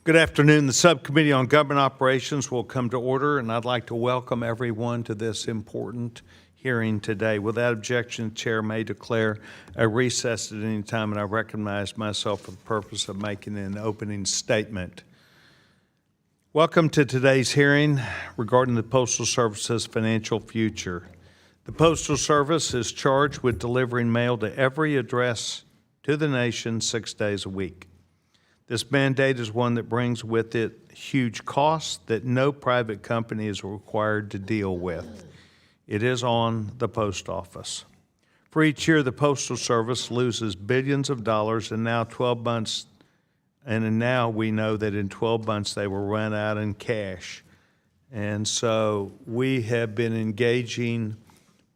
Good afternoon. The Subcommittee on Government Operations will come to order, and I'd like to welcome everyone to this important hearing today. Without objection, the Chair may declare a recess at any time, and I recognize myself for the purpose of making an opening statement. Welcome to today's hearing regarding the Postal Service's financial future. The Postal Service is charged with delivering mail to every address to the nation 6 days a week. This mandate is one that brings with it huge costs that no private company is required to deal with. It is on the post office. For each year, the Postal Service loses billions of dollars, and now 12 months, and now we know that in 12 months they will run out in cash. And so we have been engaging,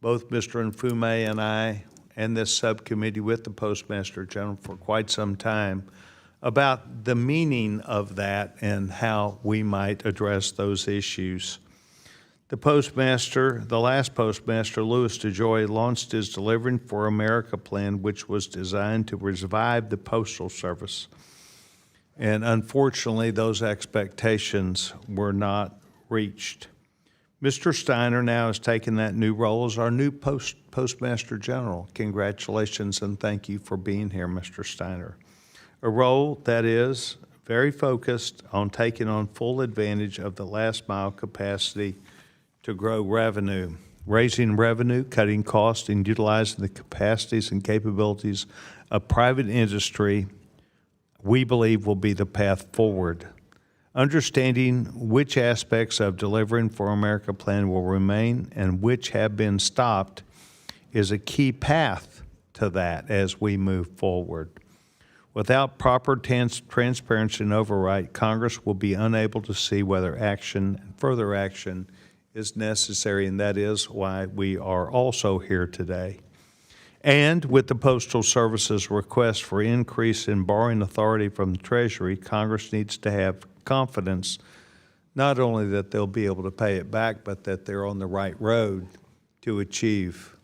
both Mr. Nfume and I, and this subcommittee with the Postmaster General for quite some time, about the meaning of that and how we might address those issues. The last Postmaster, Louis DeJoy, launched his Delivering for America plan, which was designed to revive the Postal Service. And unfortunately, those expectations were not reached. Mr. Steiner now has taken that new role as our new Postmaster General. Congratulations and thank you for being here, Mr. Steiner. A role that is very focused on taking on full advantage of the last mile capacity to grow revenue. Raising revenue, cutting costs, and utilizing the capacities and capabilities of private industry, we believe will be the path forward. Understanding which aspects of Delivering for America plan will remain and which have been stopped is a key path to that as we move forward. Without proper transparency and oversight, Congress will be unable to see whether action and further action is necessary, and that is why we are also here today. And with the Postal Service's request for increase in borrowing authority from the Treasury, Congress needs to have confidence not only that they'll be able to pay it back, but that they're on the right road to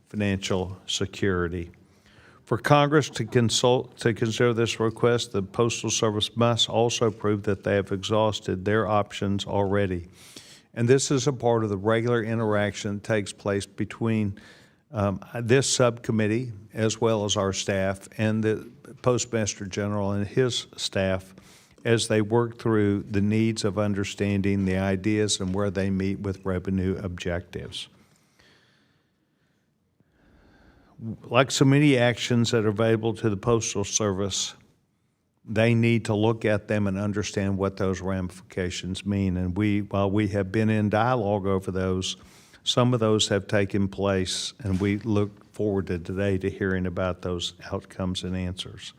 financial security. For Congress to consider this request, the Postal Service must also prove that they have exhausted their options already. And this is a part of the regular interaction that takes place between this subcommittee, as well as our staff, and the Postmaster General and his staff as they work through the needs of understanding the ideas and where they meet with revenue objectives. Like so many actions that are available to the Postal Service, they need to look at them and understand what those ramifications mean. And while we have been in dialogue over those, some of those have taken place, and we look forward to today to hearing about those outcomes and answers.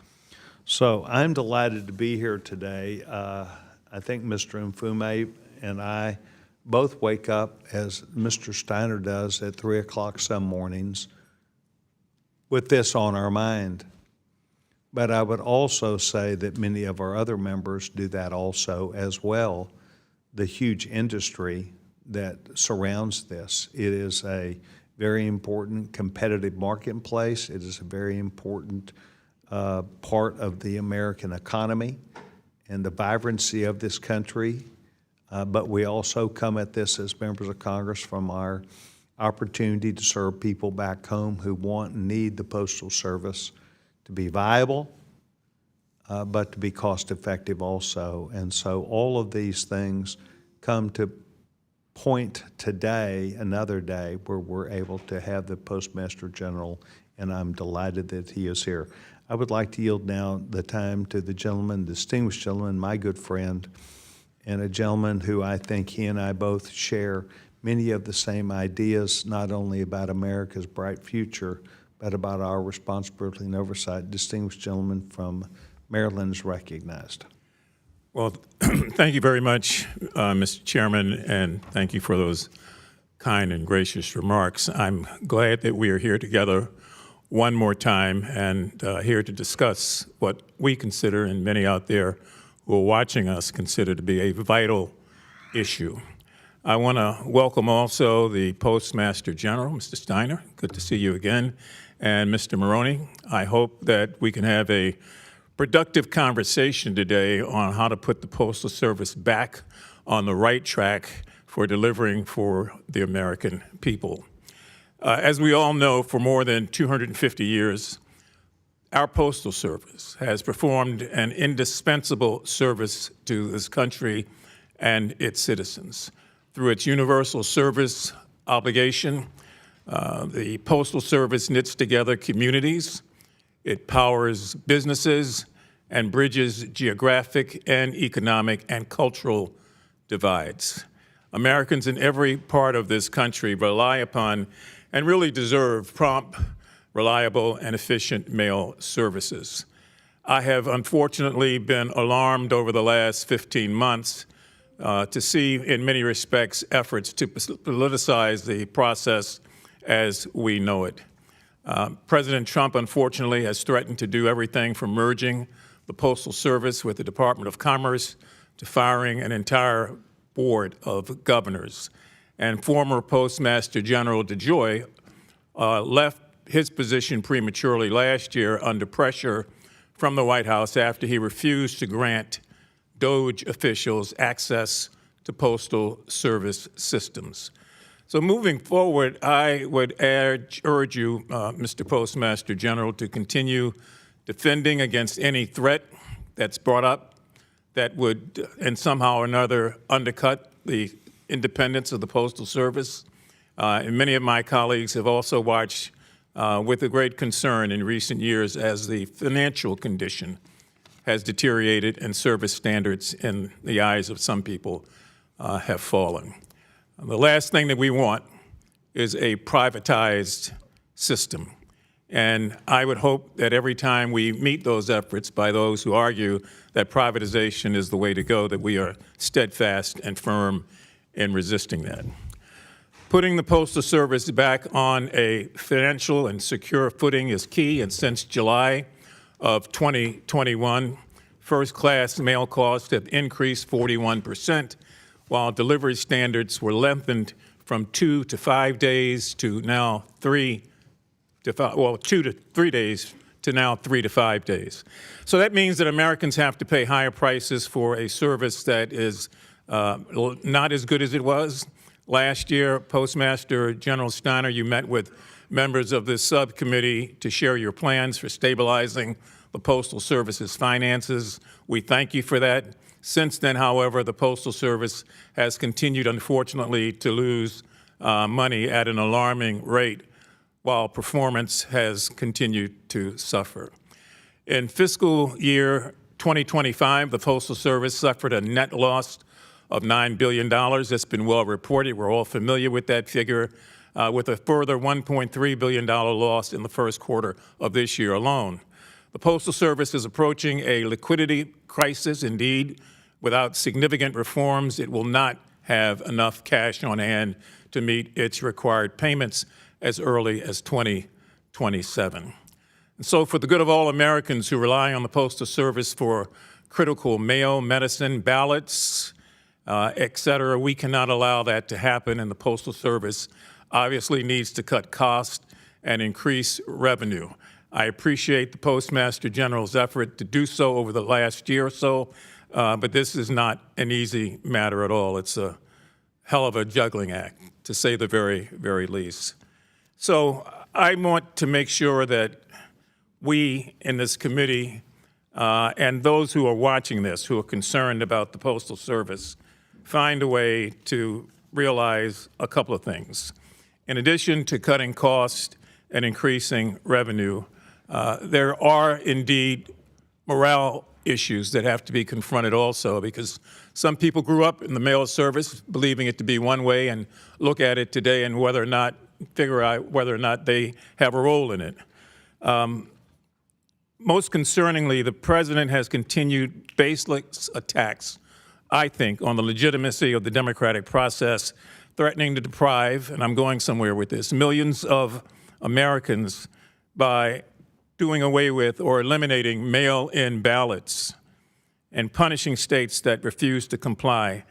So I'm delighted to be here today. I think Mr. Nfume and I both wake up, as Mr. Steiner does, at 3 o'clock some mornings with this on our mind. But I would also say that many of our other members do that also as well, the huge industry that surrounds this. It is a very important competitive marketplace. It is a very important part of the American economy and the vibrancy of this country. But we also come at this as members of Congress from our opportunity to serve people back home who want and need the Postal Service to be viable, but to be cost-effective also. And so all of these things come to point today, another day, where we're able to have the Postmaster General, and I'm delighted that he is here. I would like to yield now the time to the gentleman, distinguished gentleman, my good friend, and a gentleman who I think he and I both share many of the same ideas, not only about America's bright future, but about our responsibility and oversight. Distinguished gentleman from Maryland is recognized. Well, thank you very much, Mr. Chairman, and thank you for those kind and gracious remarks. I'm glad that we are here together one more time and here to discuss what we consider, and many out there who are watching us consider to be a vital issue. I want to welcome also the Postmaster General, Mr. Steiner. Good to see you again. And Mr. Maroney, I hope that we can have a productive conversation today on how to put the Postal Service back on the right track for delivering for the American people. As we all know, for more than 250 years, our Postal Service has performed an indispensable service to this country and its citizens. Through its universal service obligation, the Postal Service knits together communities, it powers businesses, and bridges geographic and economic and cultural divides. Americans in every part of this country rely upon and really deserve prompt, reliable, and efficient mail services. I have unfortunately been alarmed over the last 15 months to see, in many respects, efforts to politicize the process as we know it. President Trump, unfortunately, has threatened to do everything from merging the Postal Service with the Department of Commerce to firing an entire board of governors. And former Postmaster General DeJoy left his position prematurely last year under pressure from the White House after he refused to grant DOJ officials access to Postal Service systems. So moving forward, I would urge you, Mr. Postmaster General, to continue defending against any threat that's brought up that would, in somehow or another, undercut the independence of the Postal Service. And many of my colleagues have also watched with a great concern in recent years as the financial condition has deteriorated and service standards in the eyes of some people have fallen. The last thing that we want is a privatized system. And I would hope that every time we meet those efforts by those who argue that privatization is the way to go, that we are steadfast and firm in resisting that. Putting the Postal Service back on a financial and secure footing is key, and since July of 2021, first-class mail costs have increased 41%, while delivery standards were lengthened from 2 to 5 days to now 2 to 3 days to now 3 to 5 days. So that means that Americans have to pay higher prices for a service that is not as good as it was. Last year, Postmaster General Steiner, you met with members of this subcommittee to share your plans for stabilizing the Postal Service's finances. We thank you for that. Since then, however, the Postal Service has continued, unfortunately, to lose money at an alarming rate, while performance has continued to suffer. In fiscal year 2025, the Postal Service suffered a net loss of $9 billion. That's been well reported. We're all familiar with that figure, with a further $1.3 billion loss in the first quarter of this year alone. The Postal Service is approaching a liquidity crisis. Indeed, without significant reforms, it will not have enough cash on hand to meet its required payments as early as 2027. And so for the good of all Americans who rely on the Postal Service for critical mail, medicine, ballots, et cetera, we cannot allow that to happen, and the Postal Service obviously needs to cut costs and increase revenue. I appreciate the Postmaster General's effort to do so over the last year or so, but this is not an easy matter at all. It's a hell of a juggling act, to say the very, very least. So I want to make sure that we in this committee and those who are watching this, who are concerned about the Postal Service, find a way to realize a couple of things. In addition to cutting costs and increasing revenue, there are indeed morale issues that have to be confronted also, because some people grew up in the mail service believing it to be one way and look at it today and figure out whether or not they have a role in it. Most concerningly, the president has continued baseless attacks, I think, on the legitimacy of the democratic process, threatening to deprive, and I'm going somewhere with this, millions of Americans by doing away with or eliminating mail-in ballots and punishing states that refuse to comply.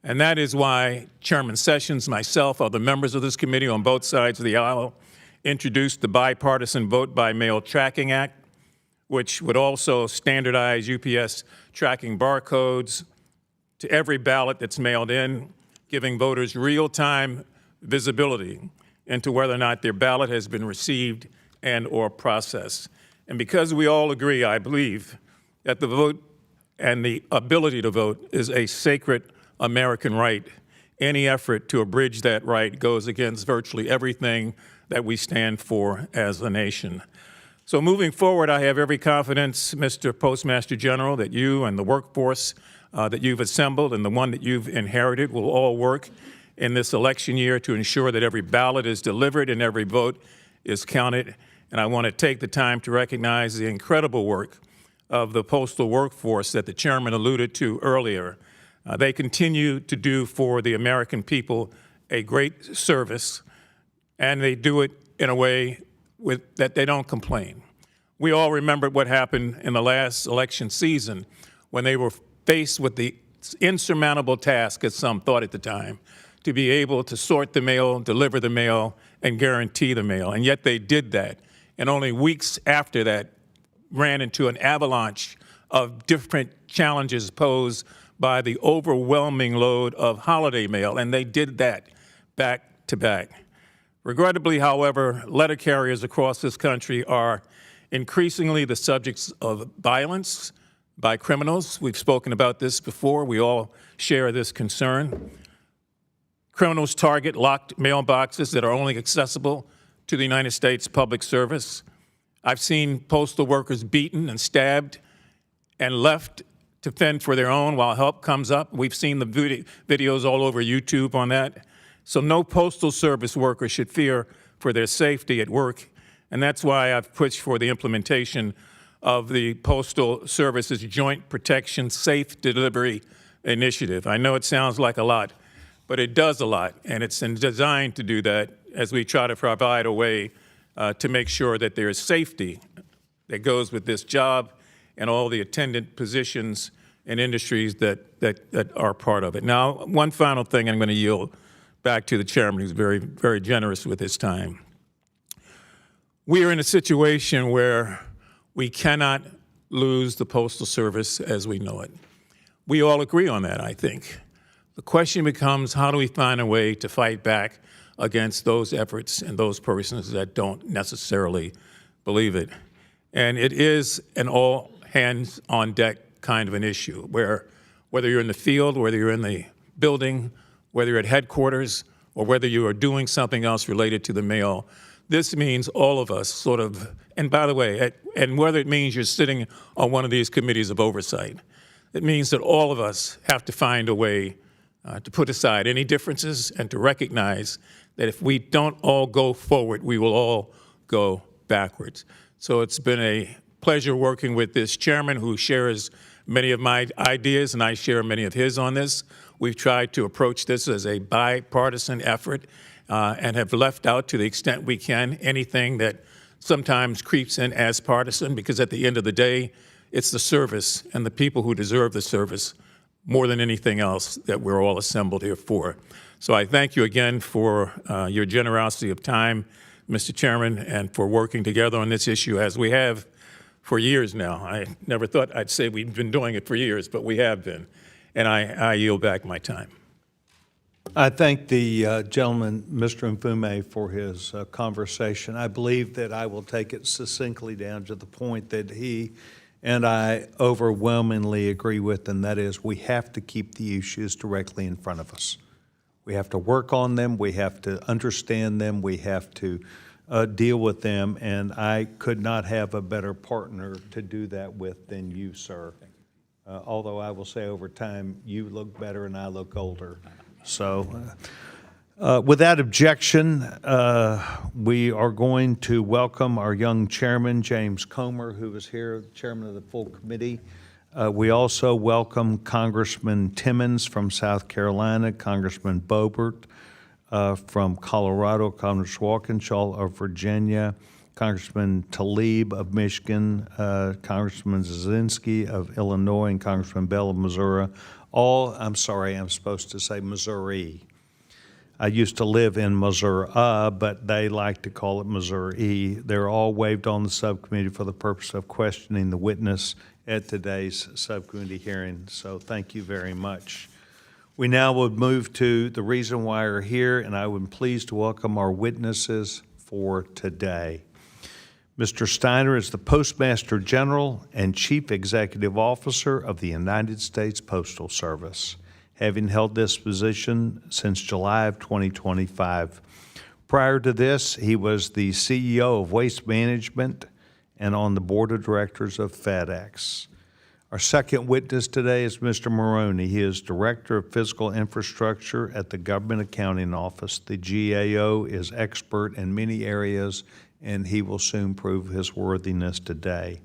And that is why Chairman Sessions, myself, other members of this committee on both sides of the aisle introduced the Bipartisan Vote by Mail Tracking Act, which would also standardize UPS tracking barcodes to every ballot that's mailed in, giving voters real-time visibility into whether or not their ballot has been received and or processed. And because we all agree, I believe, that the vote and the ability to vote is a sacred American right, any effort to abridge that right goes against virtually everything that we stand for as a nation. So moving forward, I have every confidence, Mr. Postmaster General, that you and the workforce that you've assembled and the one that you've inherited will all work in this election year to ensure that every ballot is delivered and every vote is counted. And I want to take the time to recognize the incredible work of the postal workforce that the chairman alluded to earlier. They continue to do for the American people a great service, and they do it in a way that they don't complain. We all remember what happened in the last election season when they were faced with the insurmountable task, as some thought at the time, to be able to sort the mail, deliver the mail, and guarantee the mail. And yet they did that. And only weeks after that, ran into an avalanche of different challenges posed by the overwhelming load of holiday mail. And they did that back to back. Regrettably, however, letter carriers across this country are increasingly the subjects of violence by criminals. We've spoken about this before. We all share this concern. Criminals target locked mailboxes that are only accessible to the United States Public Service. I've seen postal workers beaten and stabbed and left to fend for their own while help comes up. We've seen the videos all over YouTube on that. So no postal service worker should fear for their safety at work. And that's why I've pushed for the implementation of the Postal Service's Joint Protection Safe Delivery Initiative. I know it sounds like a lot, but it does a lot. And it's designed to do that as we try to provide a way to make sure that there is safety that goes with this job and all the attendant positions and industries that are part of it. Now, one final thing, I'm going to yield back to the chairman, who's very, very generous with his time. We are in a situation where we cannot lose the Postal Service as we know it. We all agree on that, I think. The question becomes, how do we find a way to fight back against those efforts and those persons that don't necessarily believe it? And it is an all hands on deck kind of an issue where whether you're in the field, whether you're in the building, whether you're at headquarters, or whether you are doing something else related to the mail, this means all of us sort of, and by the way, and whether it means you're sitting on one of these committees of oversight, it means that all of us have to find a way to put aside any differences and to recognize that if we don't all go forward, we will all go backwards. So it's been a pleasure working with this chairman who shares many of my ideas, and I share many of his on this. We've tried to approach this as a bipartisan effort and have left out, to the extent we can, anything that sometimes creeps in as partisan, because at the end of the day, it's the service and the people who deserve the service more than anything else that we're all assembled here for. So I thank you again for your generosity of time, Mr. Chairman, and for working together on this issue as we have for years now. I never thought I'd say we've been doing it for years, but we have been. And I yield back my time. I thank the gentleman, Mr. Mfume, for his conversation. I believe that I will take it succinctly down to the point that he and I overwhelmingly agree with, and that is we have to keep the issues directly in front of us. We have to work on them. We have to understand them. We have to deal with them, and I could not have a better partner to do that with than you, sir. Although I will say over time, you look better and I look older. So without objection, we are going to welcome our young chairman, James Comer, who is here, chairman of the full committee. We also welcome Congressman Timmons from South Carolina, Congressman Boebert from Colorado, Congressman Walkinshaw of Virginia, Congressman Tlaib of Michigan, Congressman Zazinski of Illinois, and Congressman Bell of Missouri. I'm supposed to say Missouri. I used to live in Missouri, but they like to call it Missouri. They're all waived on the subcommittee for the purpose of questioning the witness at today's subcommittee hearing. So thank you very much. We now would move to the reason why we're here, and I would be pleased to welcome our witnesses for today. Mr. Steiner is the Postmaster General and Chief Executive Officer of the United States Postal Service, having held this position since July of 2025. Prior to this, he was the CEO of Waste Management and on the Board of Directors of FedEx. Our second witness today is Mr. Maroney. He is Director of Physical Infrastructure at the Government Accounting Office. The GAO is expert in many areas, and he will soon prove his worthiness today.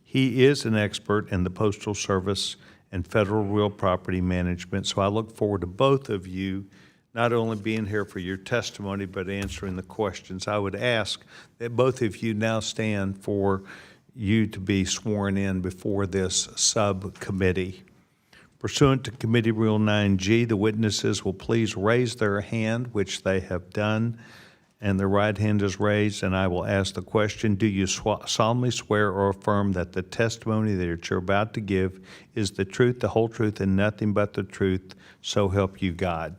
He is an expert in the Postal Service and federal real property management, so I look forward to both of you not only being here for your testimony, but answering the questions. I would ask that both of you now stand for you to be sworn in before this subcommittee. Pursuant to Committee Rule 9G, the witnesses will please raise their hand, which they have done, and their right hand is raised, and I will ask the question, do you solemnly swear or affirm that the testimony that you're about to give is the truth, the whole truth, and nothing but the truth, so help you God?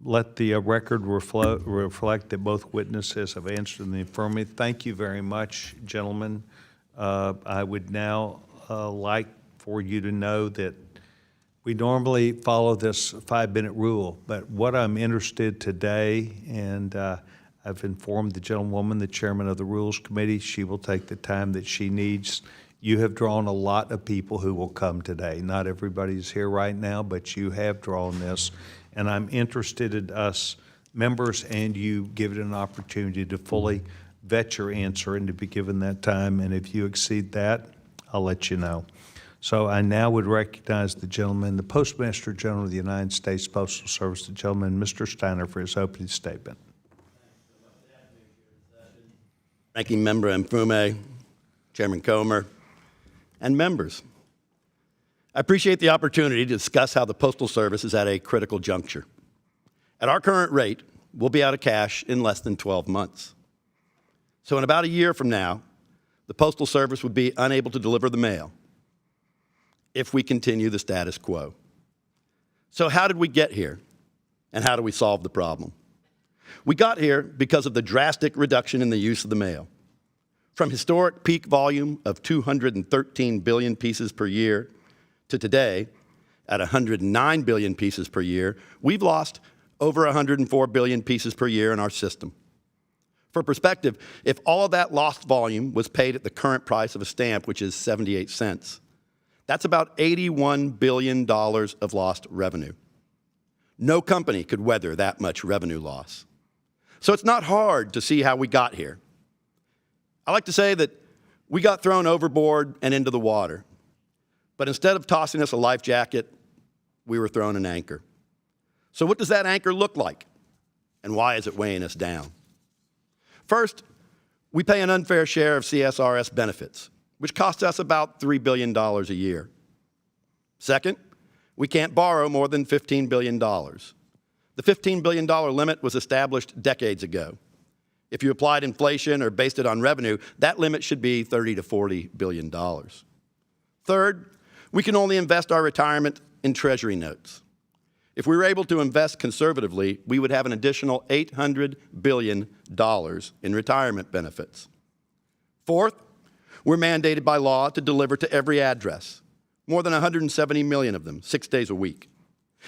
Let the record reflect that both witnesses have answered in the affirmative. Thank you very much, gentlemen. I would now like for you to know that we normally follow this 5-minute rule, but what I'm interested today, and I've informed the gentlewoman, the chairman of the Rules Committee, she will take the time that she needs. You have drawn a lot of people who will come today. Not everybody's here right now, but you have drawn this, and I'm interested in us members and you give it an opportunity to fully vet your answer and to be given that time, and if you exceed that, I'll let you know. So I now would recognize the gentleman, the Postmaster General of the United States Postal Service, the gentleman, Mr. Steiner, for his opening statement. Ranking Member Mfume, Chairman Comer, and members. I appreciate the opportunity to discuss how the Postal Service is at a critical juncture. At our current rate, we'll be out of cash in less than 12 months. So in about a year from now, the Postal Service would be unable to deliver the mail if we continue the status quo. So how did we get here, and how do we solve the problem? We got here because of the drastic reduction in the use of the mail. From historic peak volume of 213 billion pieces per year to today, at 109 billion pieces per year, we've lost over 104 billion pieces per year in our system. For perspective, if all of that lost volume was paid at the current price of a stamp, which is 78 cents, that's about $81 billion of lost revenue. No company could weather that much revenue loss. So it's not hard to see how we got here. I like to say that we got thrown overboard and into the water. But instead of tossing us a life jacket, we were thrown an anchor. So what does that anchor look like? And why is it weighing us down? First, we pay an unfair share of CSRS benefits, which costs us about $3 billion a year. Second, we can't borrow more than $15 billion. The $15 billion limit was established decades ago. If you applied inflation or based it on revenue, that limit should be $30 to $40 billion. Third, we can only invest our retirement in Treasury notes. If we were able to invest conservatively, we would have an additional $800 billion in retirement benefits. Fourth, we're mandated by law to deliver to every address, more than 170 million of them, 6 days a week.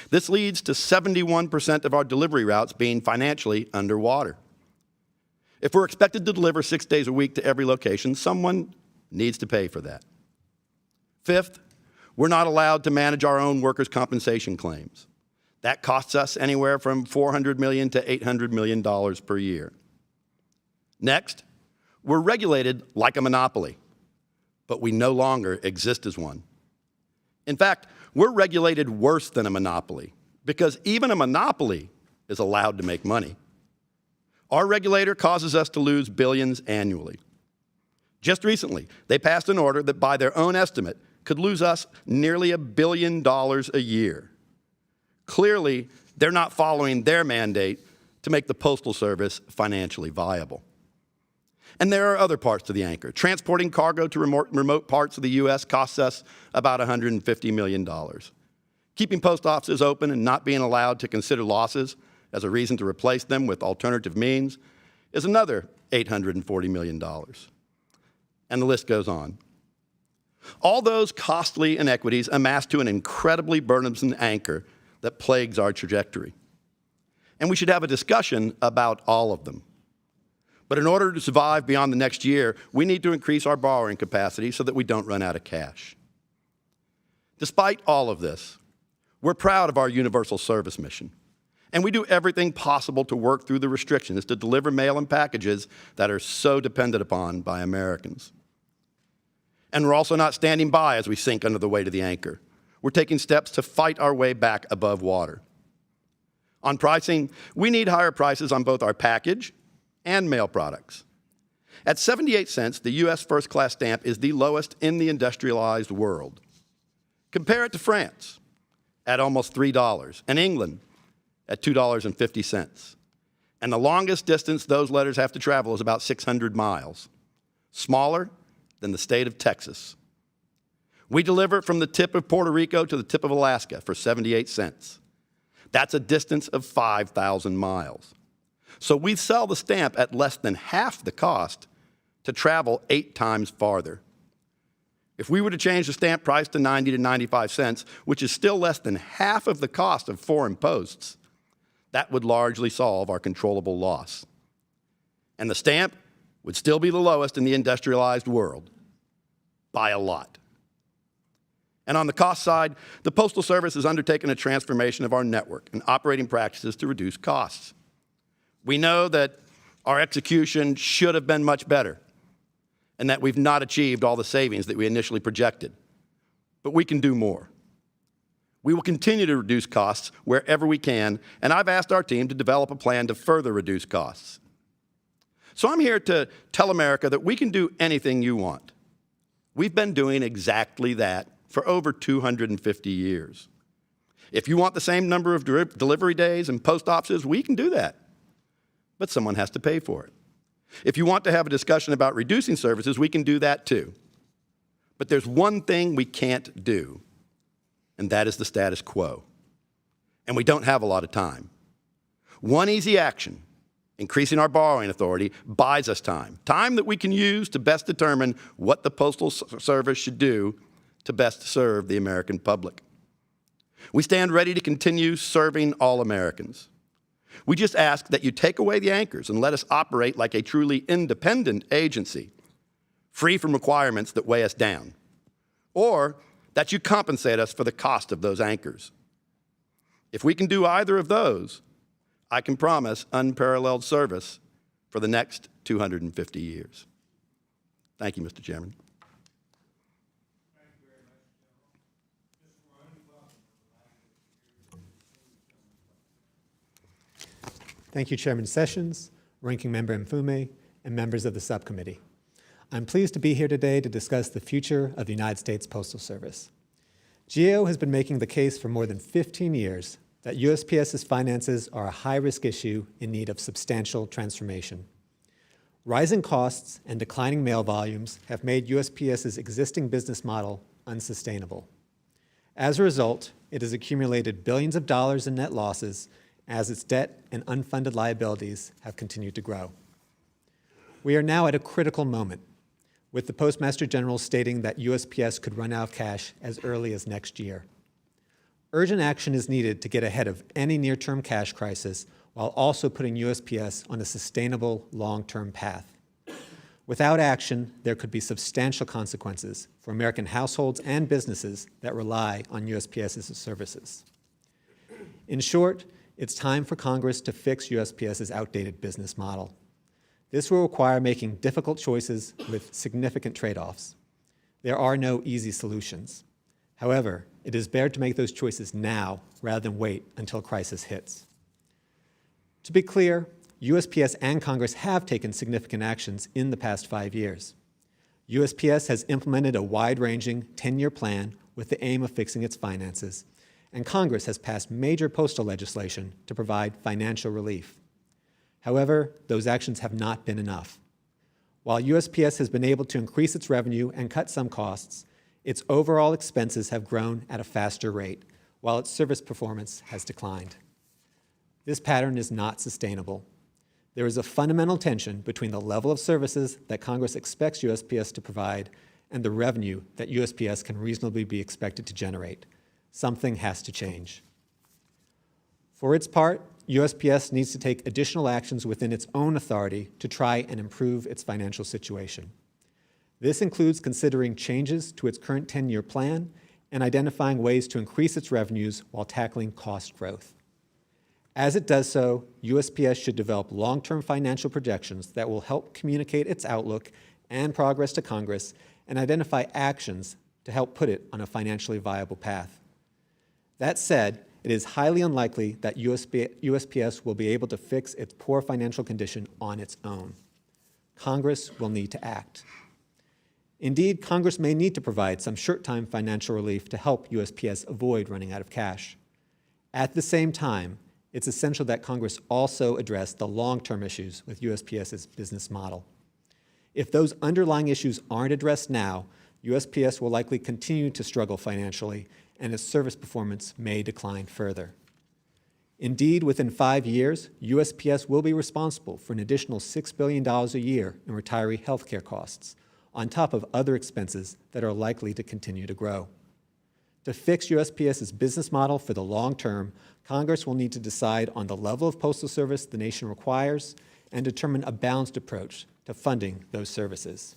This leads to 71% of our delivery routes being financially underwater. If we're expected to deliver 6 days a week to every location, someone needs to pay for that. Fifth, we're not allowed to manage our own workers' compensation claims. That costs us anywhere from $400 million to $800 million per year. Next, we're regulated like a monopoly, but we no longer exist as one. In fact, we're regulated worse than a monopoly because even a monopoly is allowed to make money. Our regulator causes us to lose billions annually. Just recently, they passed an order that by their own estimate could lose us nearly $1 billion a year. Clearly, They're not following their mandate to make the Postal Service financially viable. And there are other parts to the anchor. Transporting cargo to remote parts of the U.S. costs us about $150 million. Keeping post offices open and not being allowed to consider losses as a reason to replace them with alternative means is another $840 million. And the list goes on. All those costly inequities amass to an incredibly burdensome anchor that plagues our trajectory. And we should have a discussion about all of them. But in order to survive beyond the next year, we need to increase our borrowing capacity so that we don't run out of cash. Despite all of this, we're proud of our universal service mission, and we do everything possible to work through the restrictions to deliver mail and packages that are so dependent upon by Americans. And we're also not standing by as we sink under the weight of the anchor. We're taking steps to fight our way back above water. On pricing, we need higher prices on both our package and mail products. At 78 cents, the U.S. first-class stamp is the lowest in the industrialized world. Compare it to France at almost $3, and England at $2.50. And the longest distance those letters have to travel is about 600 miles, smaller than the state of Texas. We deliver from the tip of Puerto Rico to the tip of Alaska for 78 cents. That's a distance of 5,000 miles. So we sell the stamp at less than half the cost to travel 8 times farther. If we were to change the stamp price to 90 to 95 cents, which is still less than half of the cost of foreign posts, that would largely solve our controllable loss. And the stamp would still be the lowest in the industrialized world, by a lot. And on the cost side, the Postal Service has undertaken a transformation of our network and operating practices to reduce costs. We know that our execution should have been much better and that we've not achieved all the savings that we initially projected. But we can do more. We will continue to reduce costs wherever we can, and I've asked our team to develop a plan to further reduce costs. So I'm here to tell America that we can do anything you want. We've been doing exactly that for over 250 years. If you want the same number of delivery days and post offices, we can do that. But someone has to pay for it. If you want to have a discussion about reducing services, we can do that too. But there's one thing we can't do, and that is the status quo. And we don't have a lot of time. One easy action, increasing our borrowing authority, buys us time. Time that we can use to best determine what the Postal Service should do to best serve the American public. We stand ready to continue serving all Americans. We just ask that you take away the anchors and let us operate like a truly independent agency, free from requirements that weigh us down, or that you compensate us for the cost of those anchors. If we can do either of those, I can promise unparalleled service for the next 250 years. Thank you, Mr. Chairman. Thank you, Chairman Sessions, Ranking Member Mfume, and members of the subcommittee. I'm pleased to be here today to discuss the future of the United States Postal Service. GAO has been making the case for more than 15 years that USPS's finances are a high-risk issue in need of substantial transformation. Rising costs and declining mail volumes have made USPS's existing business model unsustainable. As a result, it has accumulated billions of dollars in net losses as its debt and unfunded liabilities have continued to grow. We are now at a critical moment, with the Postmaster General stating that USPS could run out of cash as early as next year. Urgent action is needed to get ahead of any near-term cash crisis while also putting USPS on a sustainable long-term path. Without action, there could be substantial consequences for American households and businesses that rely on USPS's services. In short, it's time for Congress to fix USPS's outdated business model. This will require making difficult choices with significant trade-offs. There are no easy solutions. However, it is better to make those choices now rather than wait until crisis hits. To be clear, USPS and Congress have taken significant actions in the past 5 years. USPS has implemented a wide-ranging 10-year plan with the aim of fixing its finances, and Congress has passed major postal legislation to provide financial relief. However, those actions have not been enough. While USPS has been able to increase its revenue and cut some costs, its overall expenses have grown at a faster rate, while its service performance has declined. This pattern is not sustainable. There is a fundamental tension between the level of services that Congress expects USPS to provide and the revenue that USPS can reasonably be expected to generate. Something has to change. For its part, USPS needs to take additional actions within its own authority to try and improve its financial situation. This includes considering changes to its current 10-year plan and identifying ways to increase its revenues while tackling cost growth. As it does so, USPS should develop long-term financial projections that will help communicate its outlook and progress to Congress and identify actions to help put it on a financially viable path. That said, it is highly unlikely that USPS will be able to fix its poor financial condition on its own. Congress will need to act. Indeed, Congress may need to provide some short-time financial relief to help USPS avoid running out of cash. At the same time, it's essential that Congress also address the long-term issues with USPS's business model. If those underlying issues aren't addressed now, USPS will likely continue to struggle financially, and its service performance may decline further. Indeed, within 5 years, USPS will be responsible for an additional $6 billion a year in retiree health care costs, on top of other expenses that are likely to continue to grow. To fix USPS's business model for the long term, Congress will need to decide on the level of postal service the nation requires and determine a balanced approach to funding those services.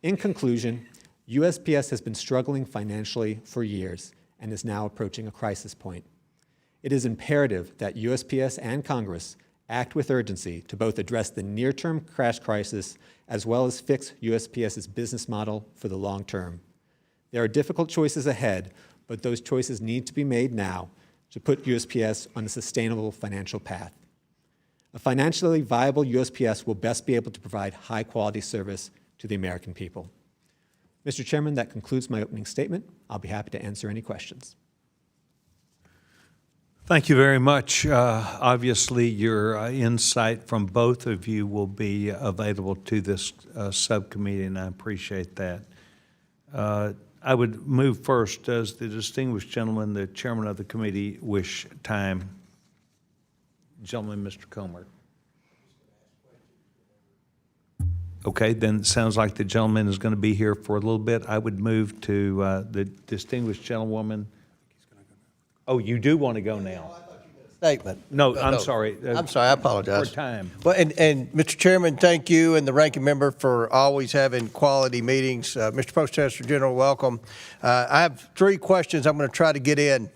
In conclusion, USPS has been struggling financially for years and is now approaching a crisis point. It is imperative that USPS and Congress act with urgency to both address the near-term cash crisis as well as fix USPS's business model for the long term. There are difficult choices ahead, but those choices need to be made now to put USPS on a sustainable financial path. A financially viable USPS will best be able to provide high-quality service to the American people. Mr. Chairman, that concludes my opening statement. I'll be happy to answer any questions. Thank you very much. Obviously, your insight from both of you will be available to this subcommittee, and I appreciate that. I would move first. Does the distinguished gentleman, the chairman of the committee, wish time? Gentleman, Mr. Comer. Okay, then it sounds like the gentleman is going to be here for a little bit. I would move to the distinguished gentlewoman. Oh, you do want to go now? Statement. No, I'm sorry. I'm sorry, I apologize. For time. Well, and Mr. Chairman, thank you and the ranking member for always having quality meetings. Mr. Postmaster General, welcome. I have 3 questions I'm going to try to get in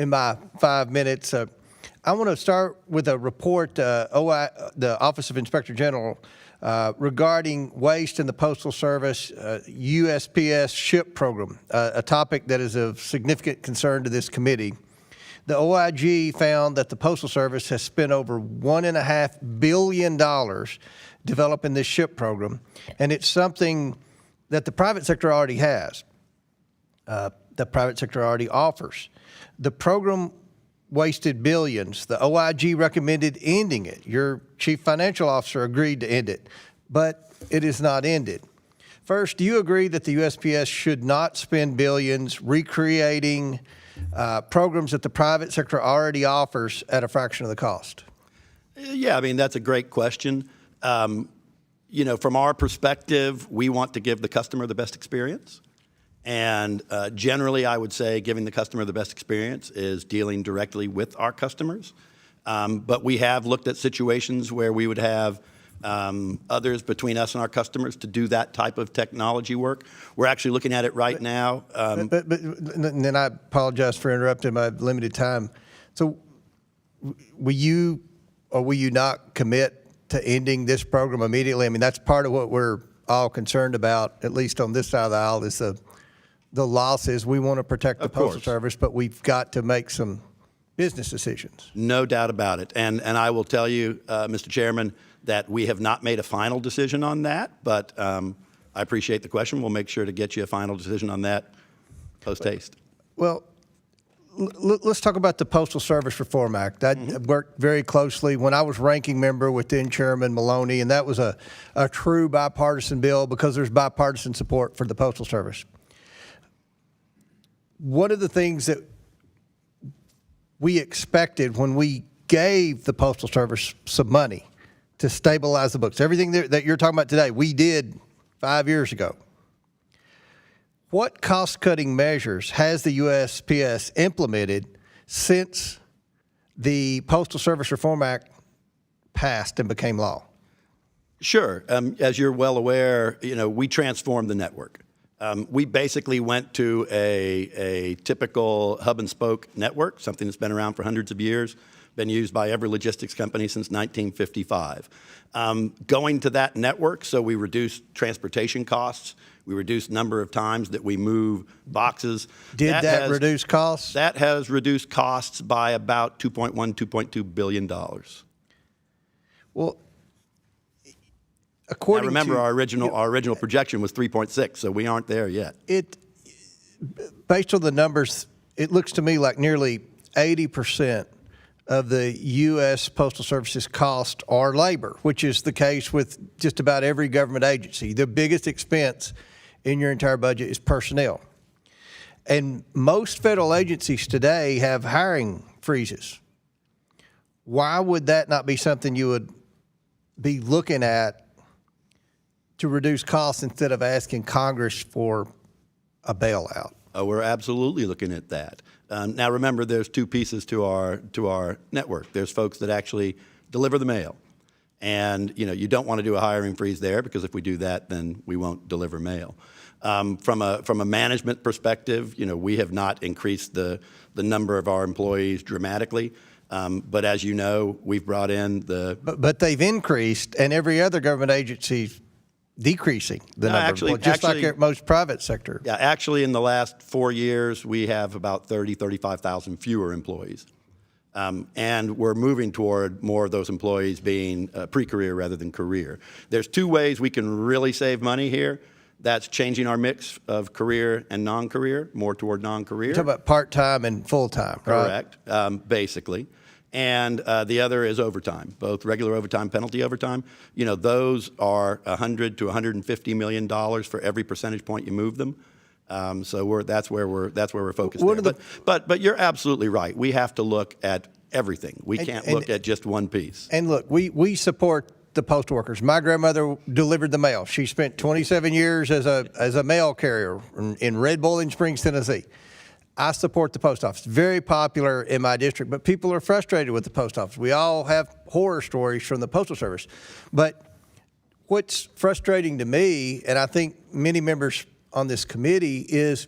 my 5 minutes. I want to start with a report, the Office of Inspector General, regarding waste in the Postal Service USPS SHIP program, a topic that is of significant concern to this committee. The OIG found that the Postal Service has spent over $1.5 billion developing this SHIP program, and it's something that the private sector already has, the private sector already offers. The program wasted billions. The OIG recommended ending it. Your chief financial officer agreed to end it, but it is not ended. First, do you agree that the USPS should not spend billions recreating programs that the private sector already offers at a fraction of the cost? Yeah, I mean, that's a great question. You know, from our perspective, we want to give the customer the best experience. And generally, I would say giving the customer the best experience is dealing directly with our customers. But we have looked at situations where we would have others between us and our customers to do that type of technology work. We're actually looking at it right now. But and then I apologize for interrupting my limited time. So will you or will you not commit to ending this program immediately? I mean, that's part of what we're all concerned about, at least on this side of the aisle, is the losses. We want to protect the Postal Service, but we've got to make some business decisions. No doubt about it. And I will tell you, Mr. Chairman, that we have not made a final decision on that, but I appreciate the question. We'll make sure to get you a final decision on that post haste. Well, let's talk about the Postal Service Reform Act. I worked very closely when I was ranking member with then Chairman Maloney, and that was a true bipartisan bill because there's bipartisan support for the Postal Service. One of the things that we expected when we gave the Postal Service some money to stabilize the books, everything that you're talking about today, we did 5 years ago. What cost-cutting measures has the USPS implemented since the Postal Service Reform Act passed and became law? Sure. As you're well aware, we transformed the network. We basically went to a typical hub and spoke network, something that's been around for hundreds of years, been used by every logistics company since 1955. Going to that network, so we reduced transportation costs. We reduced number of times that we move boxes. Did that reduce costs? That has reduced costs by about $2.1, $2.2 billion. Well, according remember, to our original projection was 3.6, so we aren't there yet. Based on the numbers, it looks to me like nearly 80% of the U.S. Postal Service's cost are labor, which is the case with just about every government agency. The biggest expense in your entire budget is personnel. And most federal agencies today have hiring freezes. Why would that not be something you would be looking at to reduce costs instead of asking Congress for a bailout? Oh, we're absolutely looking at that. Now, remember, there's two pieces to our network. There's folks that actually deliver the mail, and you don't want to do a hiring freeze there because if we do that, then we won't deliver mail. From a management perspective, we have not increased the number of our employees dramatically. But as you know, we've brought in the. But they've increased, and every other government agency decreasing the number, just like most private sector. Yeah, actually, in the last 4 years, we have about 35,000 fewer employees. And we're moving toward more of those employees being pre-career rather than career. There's two ways we can really save money here. That's changing our mix of career and non-career, more toward non-career. You're talking about part-time and full-time, right? Correct, basically. And the other is overtime, both regular overtime, penalty overtime. Those are $100 to $150 million for every percentage point you move them. So that's where we're focused there. But you're absolutely right. We have to look at everything. We can't look at just one piece. And look, we support the postal workers. My grandmother delivered the mail. She spent 27 years as a mail carrier in Red Bowling Springs, Tennessee. I support the post office. Very popular in my district, but people are frustrated with the post office. We all have horror stories from the Postal Service. But what's frustrating to me, and I think many members on this committee, is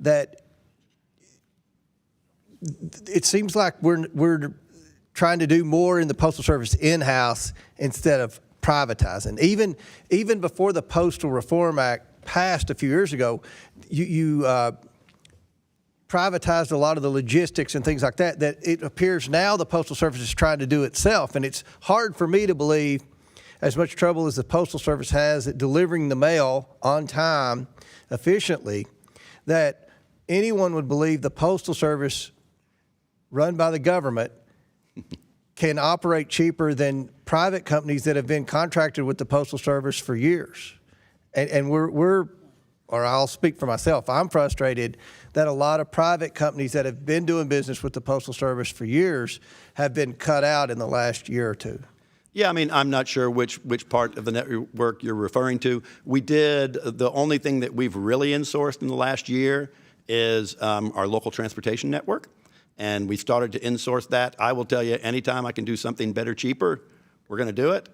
that it seems like we're trying to do more in the Postal Service in-house instead of privatizing. Even before the Postal Reform Act passed a few years ago, you privatized a lot of the logistics and things like that it appears now the Postal Service is trying to do itself. And it's hard for me to believe, as much trouble as the Postal Service has at delivering the mail on time efficiently, that anyone would believe the Postal Service run by the government can operate cheaper than private companies that have been contracted with the Postal Service for years. And we're or I'll speak for myself, I'm frustrated that a lot of private companies that have been doing business with the Postal Service for years have been cut out in the last year or two. Yeah, I mean, I'm not sure which part of the network you're referring to. The only thing that we've really insourced in the last year is our local transportation network. And we started to insource that. I will tell you, anytime I can do something better, cheaper, we're going to do it.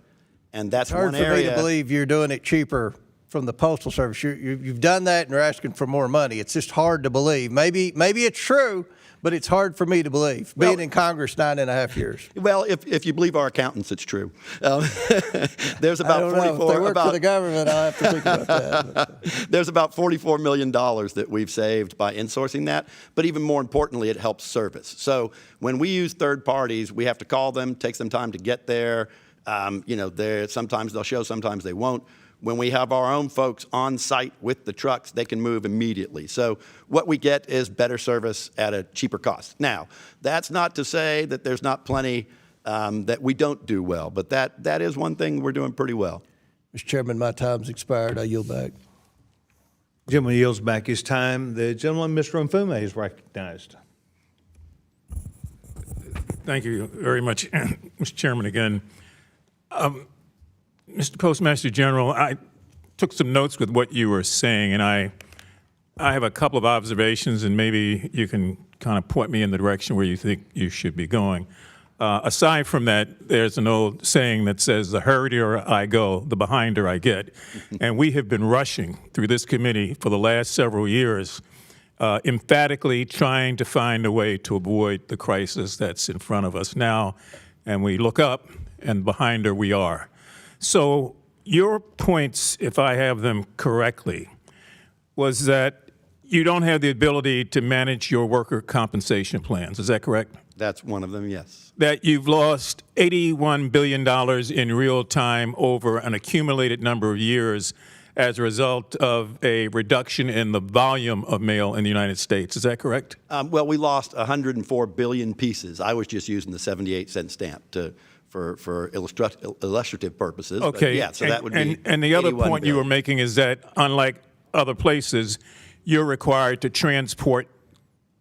And that's one area. It's hard for me to believe you're doing it cheaper from the Postal Service. You've done that and you're asking for more money. It's just hard to believe. Maybe it's true, but it's hard for me to believe. Being in Congress 9.5 years. Well, if you believe our accountants, it's true. There's about I don't know. 44. If they work for the government, I'll have to think about that. There's about $44 million that we've saved by insourcing that. But even more importantly, it helps service. So when we use third parties, we have to call them, takes them time to get there. Sometimes they'll show, sometimes they won't. When we have our own folks on site with the trucks, they can move immediately. So what we get is better service at a cheaper cost. Now, that's not to say that there's not plenty that we don't do well, but that is one thing we're doing pretty well. Mr. Chairman, my time's expired. I yield back. Gentleman yields back his time. The gentleman, Mr. Mfume, is recognized. Thank you very much, Mr. Chairman, again. Mr. Postmaster General, I took some notes with what you were saying, and I have a couple of observations, and maybe you can kind of point me in the direction where you think you should be going. Aside from that, there's an old saying that says, the hurrier I go, the behinder I get. And we have been rushing through this committee for the last several years, emphatically trying to find a way to avoid the crisis that's in front of us now. And we look up, and behinder we are. So your points, if I have them correctly, was that you don't have the ability to manage your worker compensation plans. Is that correct? That's one of them, yes. That you've lost $81 billion in real time over an accumulated number of years as a result of a reduction in the volume of mail in the United States. Is that correct? Well, we lost 104 billion pieces. I was just using the 78-cent stamp for illustrative purposes. Okay. But yeah, so that would be. And the other 81 point you were billion. making is that, unlike other places, you're required to transport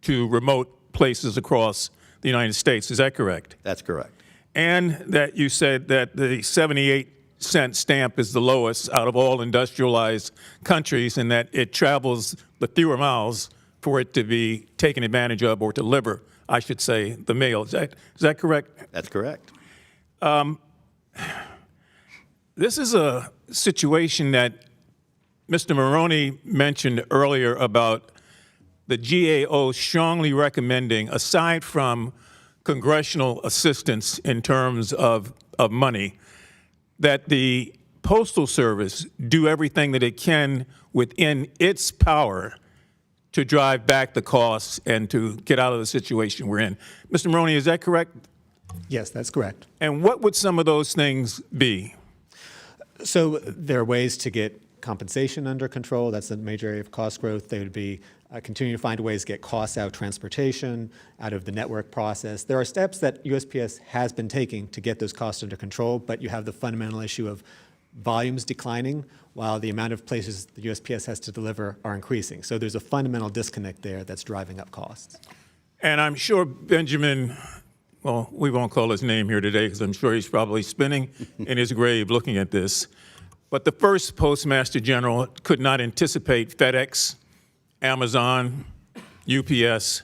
to remote places across the United States. Is that correct? That's correct. And that you said that the 78-cent stamp is the lowest out of all industrialized countries, and that it travels the fewer miles for it to be taken advantage of or deliver, I should say, the mail. Is that correct? That's correct. This is a situation that Mr. Maroney mentioned earlier about the GAO strongly recommending, aside from congressional assistance in terms of money, that the Postal Service do everything that it can within its power to drive back the costs and to get out of the situation we're in. Mr. Maroney, is that correct? Yes, that's correct. And what would some of those things be? So there are ways to get compensation under control. That's a major area of cost growth. They would be continuing to find ways to get costs out of transportation, out of the network process. There are steps that USPS has been taking to get those costs under control, but you have the fundamental issue of volumes declining while the amount of places the USPS has to deliver are increasing. So there's a fundamental disconnect there that's driving up costs. And I'm sure Benjamin, well, we won't call his name here today because I'm sure he's probably spinning in his grave looking at this. But the first Postmaster General could not anticipate FedEx, Amazon, UPS,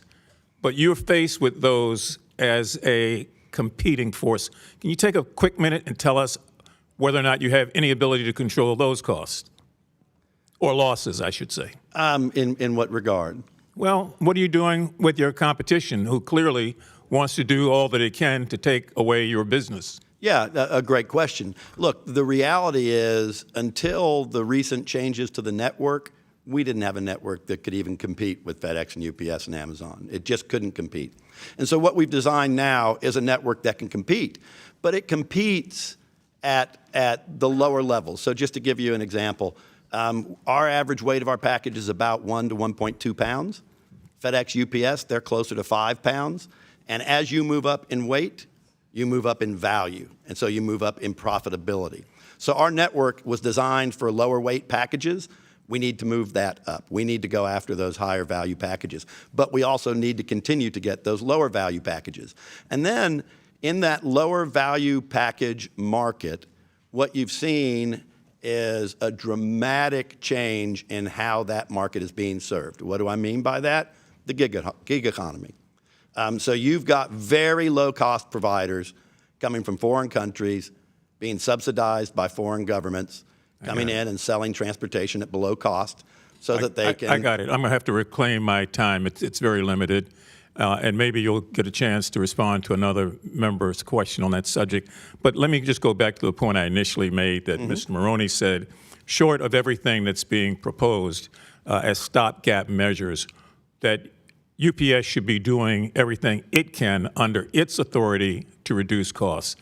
but you're faced with those as a competing force. Can you take a quick minute and tell us whether or not you have any ability to control those costs? Or losses, I should say. In what regard? Well, what are you doing with your competition, who clearly wants to do all that it can to take away your business? Yeah, a great question. Look, the reality is, until the recent changes to the network, we didn't have a network that could even compete with FedEx and UPS and Amazon. It just couldn't compete. And so what we've designed now is a network that can compete, but it competes at the lower levels. So just to give you an example, our average weight of our package is about 1 to 1.2 pounds. FedEx, UPS, they're closer to 5 pounds. And as you move up in weight, you move up in value, and so you move up in profitability. So our network was designed for lower weight packages. We need to move that up. We need to go after those higher value packages. But we also need to continue to get those lower value packages. And then in that lower value package market, what you've seen is a dramatic change in how that market is being served. What do I mean by that? The gig economy. So you've got very low-cost providers coming from foreign countries, being subsidized by foreign governments, coming in and selling transportation at below cost so that they can... I got it. I'm going to have to reclaim my time. It's very limited. And maybe you'll get a chance to respond to another member's question on that subject. But let me just go back to the point I initially made that Mr. Maroney said, short of everything that's being proposed as stopgap measures, that UPS should be doing everything it can under its authority to reduce costs.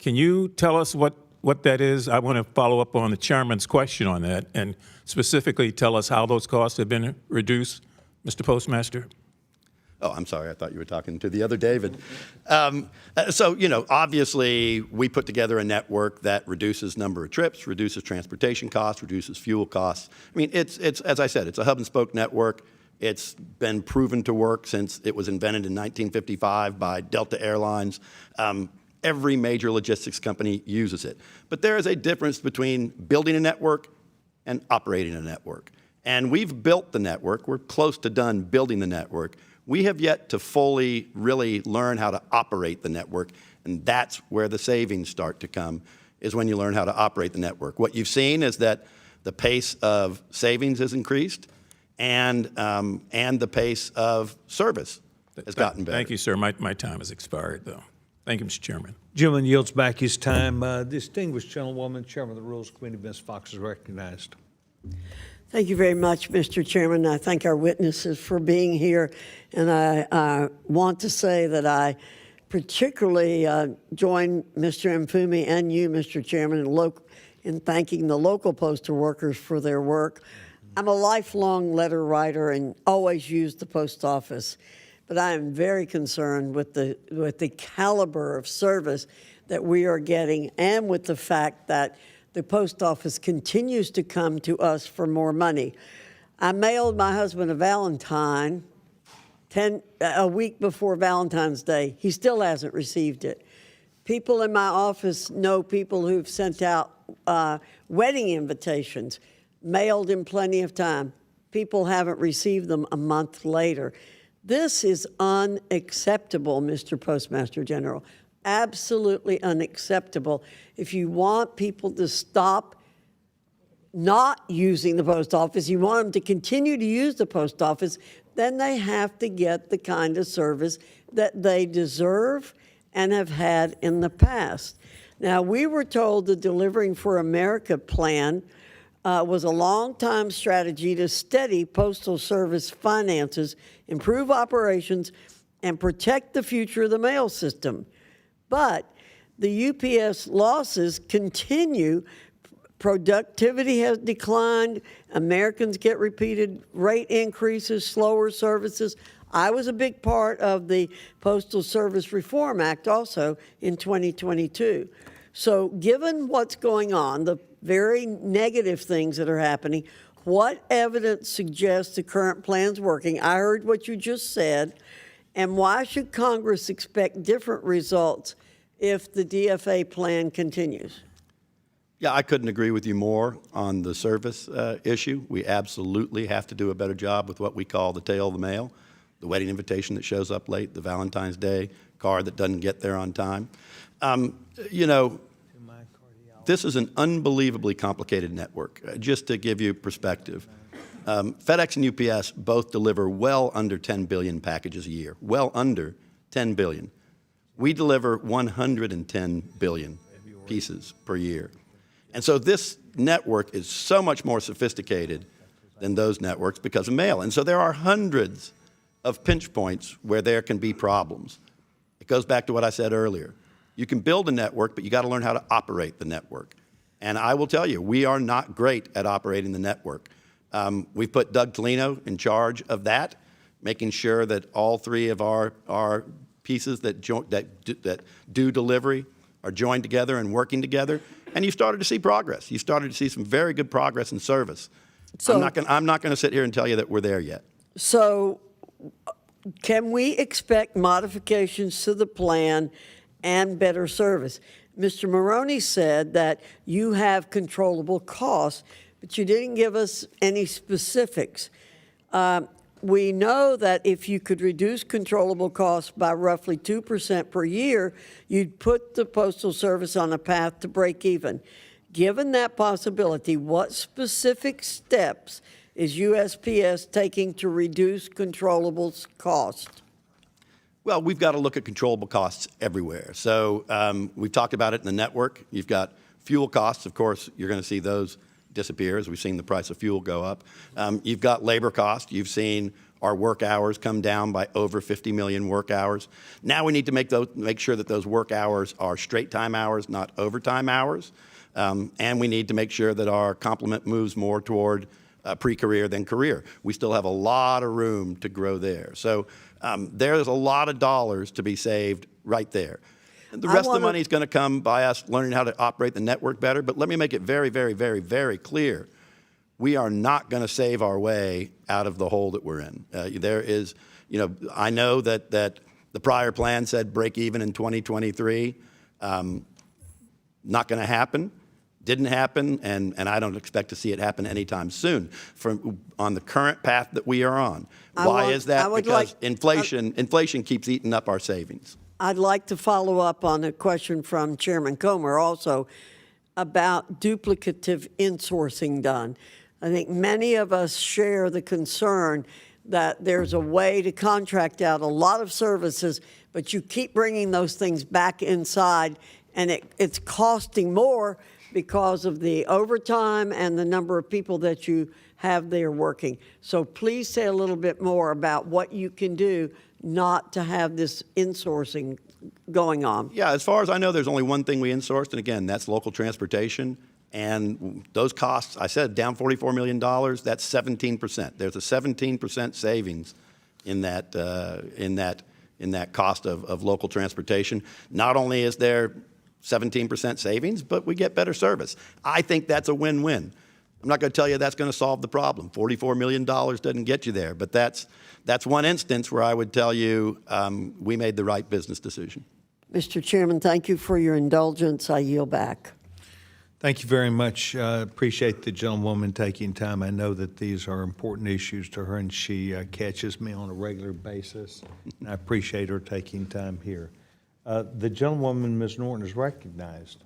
Can you tell us what that is? I want to follow up on the chairman's question on that and specifically tell us how those costs have been reduced, Mr. Postmaster. Oh, I'm sorry. I thought you were talking to the other David. So, obviously, we put together a network that reduces number of trips, reduces transportation costs, reduces fuel costs. I mean, it's as I said, it's a hub and spoke network. It's been proven to work since it was invented in 1955 by Delta Airlines. Every major logistics company uses it. But there is a difference between building a network and operating a network. And we've built the network. We're close to done building the network. We have yet to fully really learn how to operate the network, and that's where the savings start to come, is when you learn how to operate the network. What you've seen is that the pace of savings has increased, and the pace of service has gotten better. Thank you, sir. My time has expired, though. Thank you, Mr. Chairman. Gentleman yields back his time. Distinguished gentlewoman, Chairman of the Rules Committee, Ms. Fox is recognized. Thank you very much, Mr. Chairman. I thank our witnesses for being here, and I want to say that I particularly join Mr. Mfume and you, Mr. Chairman, in thanking the local postal workers for their work. I'm a lifelong letter writer and always use the post office, but I am very concerned with the caliber of service that we are getting and with the fact that the post office continues to come to us for more money. I mailed my husband a Valentine a week before Valentine's Day. He still hasn't received it. People in my office know people who've sent out wedding invitations, mailed in plenty of time. People haven't received them a month later. This is unacceptable, Mr. Postmaster General. Absolutely unacceptable. If you want people to stop not using the post office, you want them to continue to use the post office, then they have to get the kind of service that they deserve and have had in the past. Now, we were told the Delivering for America plan was a long-time strategy to steady Postal Service finances, improve operations, and protect the future of the mail system. But the UPS losses continue. Productivity has declined. Americans get repeated rate increases, slower services. I was a big part of the Postal Service Reform Act also in 2022. So given what's going on, the very negative things that are happening, what evidence suggests the current plan's working? I heard what you just said. And why should Congress expect different results if the DFA plan continues? Yeah, I couldn't agree with you more on the service issue. We absolutely have to do a better job with what we call the tail of the mail, the wedding invitation that shows up late, the Valentine's Day card that doesn't get there on time. This is an unbelievably complicated network. Just to give you perspective, FedEx and UPS both deliver well under 10 billion packages a year, well under 10 billion. We deliver 110 billion pieces per year. And so this network is so much more sophisticated than those networks because of mail. And so there are hundreds of pinch points where there can be problems. It goes back to what I said earlier. You can build a network, but you got to learn how to operate the network. And I will tell you, we are not great at operating the network. We've put Doug Tolino in charge of that, making sure that all three of our pieces that do delivery are joined together and working together. And you started to see progress. You started to see some very good progress in service. So, I'm not going to sit here and tell you that we're there yet. So can we expect modifications to the plan and better service? Mr. Maroney said that you have controllable costs, but you didn't give us any specifics. We know that if you could reduce controllable costs by roughly 2% per year, you'd put the Postal Service on a path to break even. Given that possibility, what specific steps is USPS taking to reduce controllable costs? Well, we've got to look at controllable costs everywhere. So we've talked about it in the network. You've got fuel costs. Of course, you're going to see those disappear as we've seen the price of fuel go up. You've got labor costs. You've seen our work hours come down by over 50 million work hours. Now we need to make sure that those work hours are straight time hours, not overtime hours. And we need to make sure that our complement moves more toward pre-career than career. We still have a lot of room to grow there. So there's a lot of dollars to be saved right there. The rest of the money is going to come by us learning how to operate the network better. But let me make it very, very, very, very clear. We are not going to save our way out of the hole that we're in. There is, I know that the prior plan said break even in 2023. Not going to happen. Didn't happen, and I don't expect to see it happen anytime soon on the current path that we are on. Why is that? Because inflation keeps eating up our savings. I'd like to follow up on a question from Chairman Comer also about duplicative insourcing done. I think many of us share the concern that there's a way to contract out a lot of services, but you keep bringing those things back inside, and it's costing more because of the overtime and the number of people that you have there working. So please say a little bit more about what you can do not to have this insourcing going on. Yeah, as far as I know, there's only one thing we insourced, and again, that's local transportation. And those costs, I said, down $44 million, that's 17%. There's a 17% savings in that cost of local transportation. Not only is there 17% savings, but we get better service. I think that's a win-win. I'm not going to tell you that's going to solve the problem. $44 million doesn't get you there, but that's one instance where I would tell you we made the right business decision. Mr. Chairman, thank you for your indulgence. I yield back. Thank you very much. Appreciate the gentlewoman taking time. I know that these are important issues to her, and she catches me on a regular basis. And I appreciate her taking time here. The gentlewoman, Ms. Norton, is recognized.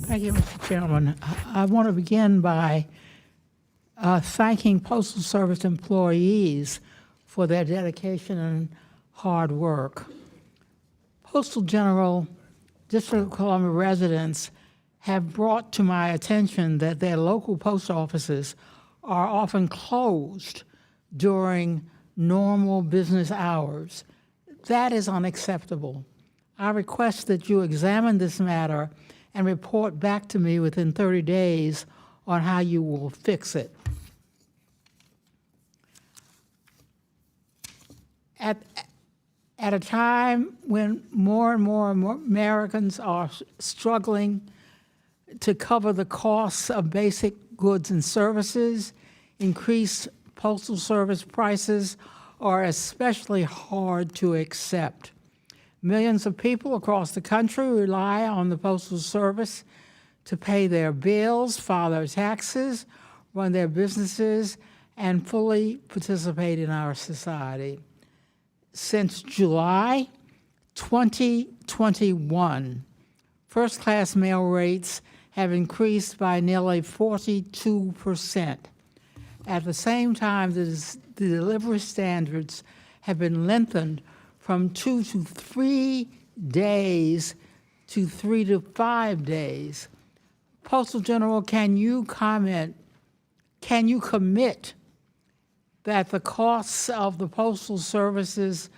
Thank you, Mr. Chairman. I want to begin by thanking Postal Service employees for their dedication and hard work. Postal General District of Columbia residents have brought to my attention that their local post offices are often closed during normal business hours. That is unacceptable. I request that you examine this matter and report back to me within 30 days on how you will fix it. At a time when more and more Americans are struggling to cover the costs of basic goods and services, increased postal service prices are especially hard to accept. Millions of people across the country rely on the Postal Service to pay their bills, file their taxes, run their businesses, and fully participate in our society. Since July 2021, first-class mail rates have increased by nearly 42%. At the same time, the delivery standards have been lengthened from 2 to 3 days to 3 to 5 days. Postal General, can you commit that the costs of the Postal Service's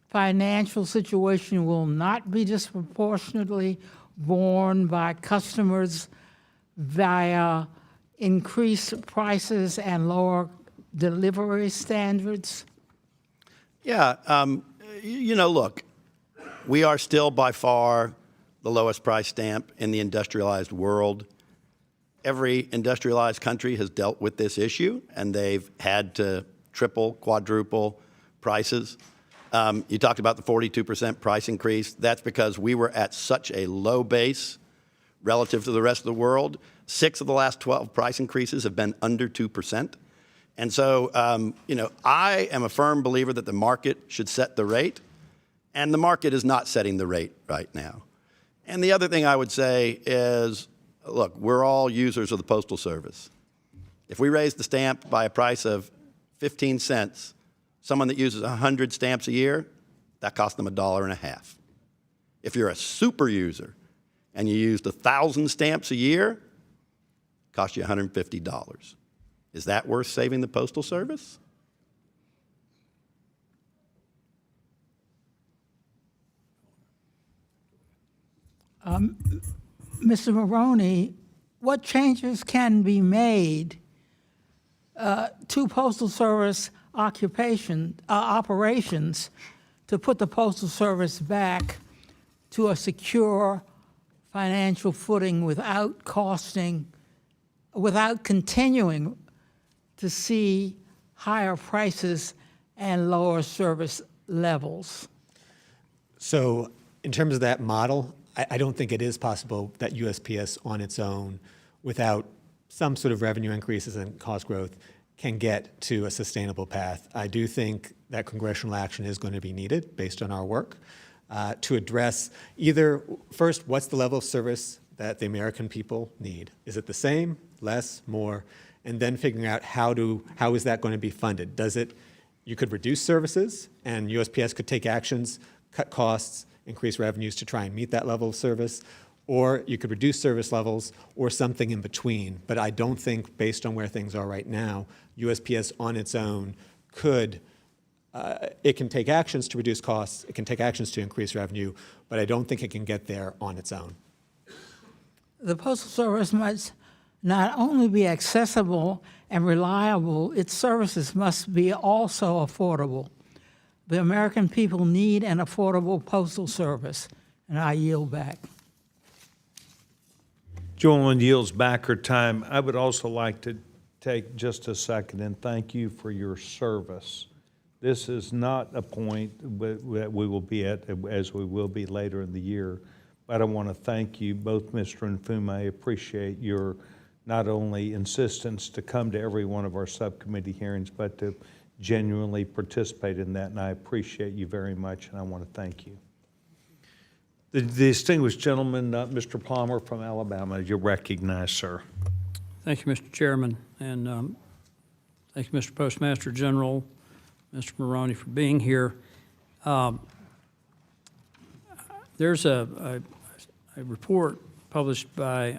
financial situation will not be disproportionately borne by customers via increased prices and lower delivery standards? Yeah, look, we are still by far the lowest price stamp in the industrialized world. Every industrialized country has dealt with this issue, and they've had to triple, quadruple prices. You talked about the 42% price increase. That's because we were at such a low base relative to the rest of the world. 6 of the last 12 price increases have been under 2%. And so, I am a firm believer that the market should set the rate, and the market is not setting the rate right now. And the other thing I would say is, look, we're all users of the Postal Service. If we raise the stamp by a price of 15 cents, someone that uses 100 stamps a year, that costs them $1.50. If you're a super user and you used 1,000 stamps a year, it costs you $150. Is that worth saving the Postal Service? Mr. Maroney, what changes can be made to Postal Service operations to put the Postal Service back to a secure financial footing without continuing to see higher prices and lower service levels? So in terms of that model, I don't think it is possible that USPS on its own, without some sort of revenue increases and cost growth, can get to a sustainable path. I do think that congressional action is going to be needed based on our work to address either, first, what's the level of service that the American people need? Is it the same, less, more? And then figuring out how is that going to be funded? You could reduce services, and USPS could take actions, cut costs, increase revenues to try and meet that level of service, or you could reduce service levels or something in between. But I don't think, based on where things are right now, USPS on its own it can take actions to reduce costs, it can take actions to increase revenue, but I don't think it can get there on its own. The Postal Service must not only be accessible and reliable, its services must be also affordable. The American people need an affordable postal service, and I yield back. Joellen yields back her time. I would also like to take just a second and thank you for your service. This is not a point that we will be at, as we will be later in the year, but I want to thank you, both Mr. Mfume. I appreciate your not only insistence to come to every one of our subcommittee hearings, but to genuinely participate in that, and I appreciate you very much, and I want to thank you. The distinguished gentleman, Mr. Palmer from Alabama, you're recognized, sir. Thank you, Mr. Chairman, and thank you, Mr. Postmaster General, Mr. Maroney, for being here. There's a report published by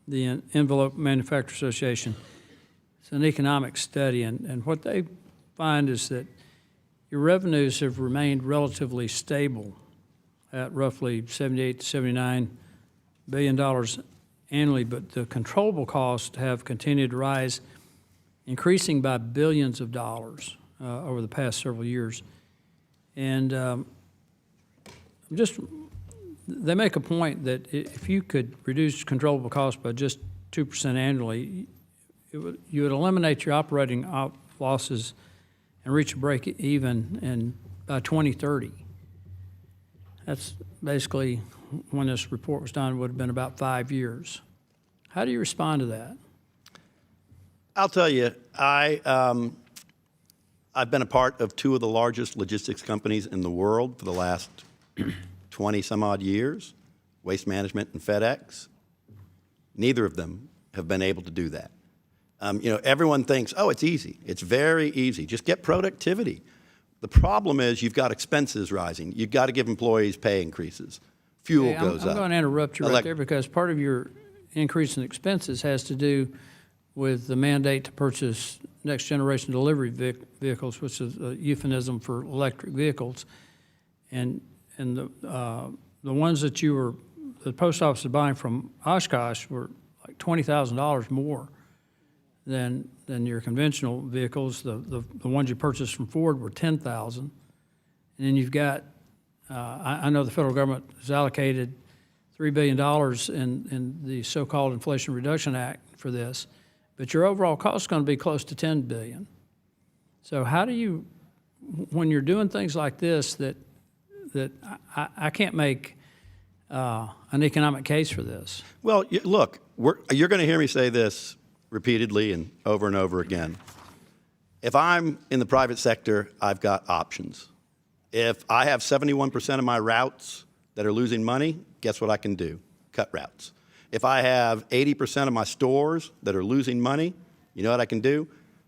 the Envelope Manufacturer Association. It's an economic study, and what they find is that your revenues have remained relatively stable at roughly $78 to $79 billion annually, but the controllable costs have continued to rise, increasing by billions of dollars over the past several years. And they make a point that if you could reduce controllable costs by just 2% annually, you would eliminate your operating losses and reach a break even by 2030. That's basically when this report was done, it would have been about 5 years. How do you respond to that? I'll tell you, I've been a part of two of the largest logistics companies in the world for the last 20 some odd years, Waste Management and FedEx. Neither of them have been able to do that. Everyone thinks, oh, it's easy. It's very easy. Just get productivity. The problem is you've got expenses rising. You've got to give employees pay increases. Fuel goes up. I'm going to interrupt you right there because part of your increase in expenses has to do with the mandate to purchase next generation delivery vehicles, which is a euphemism for electric vehicles. And the ones that the post office is buying from Oshkosh were like $20,000 more than your conventional vehicles. The ones you purchased from Ford were $10,000. And then you've got, I know the federal government has allocated $3 billion in the so-called Inflation Reduction Act for this, but your overall cost is going to be close to $10 billion. So how do you, when you're doing things like this, that I can't make an economic case for this? Well, look, you're going to hear me say this repeatedly and over again. If I'm in the private sector, I've got options. If I have 71% of my routes that are losing money, guess what I can do? Cut routes. If I have 80% of my stores that are losing money, you know what I can do?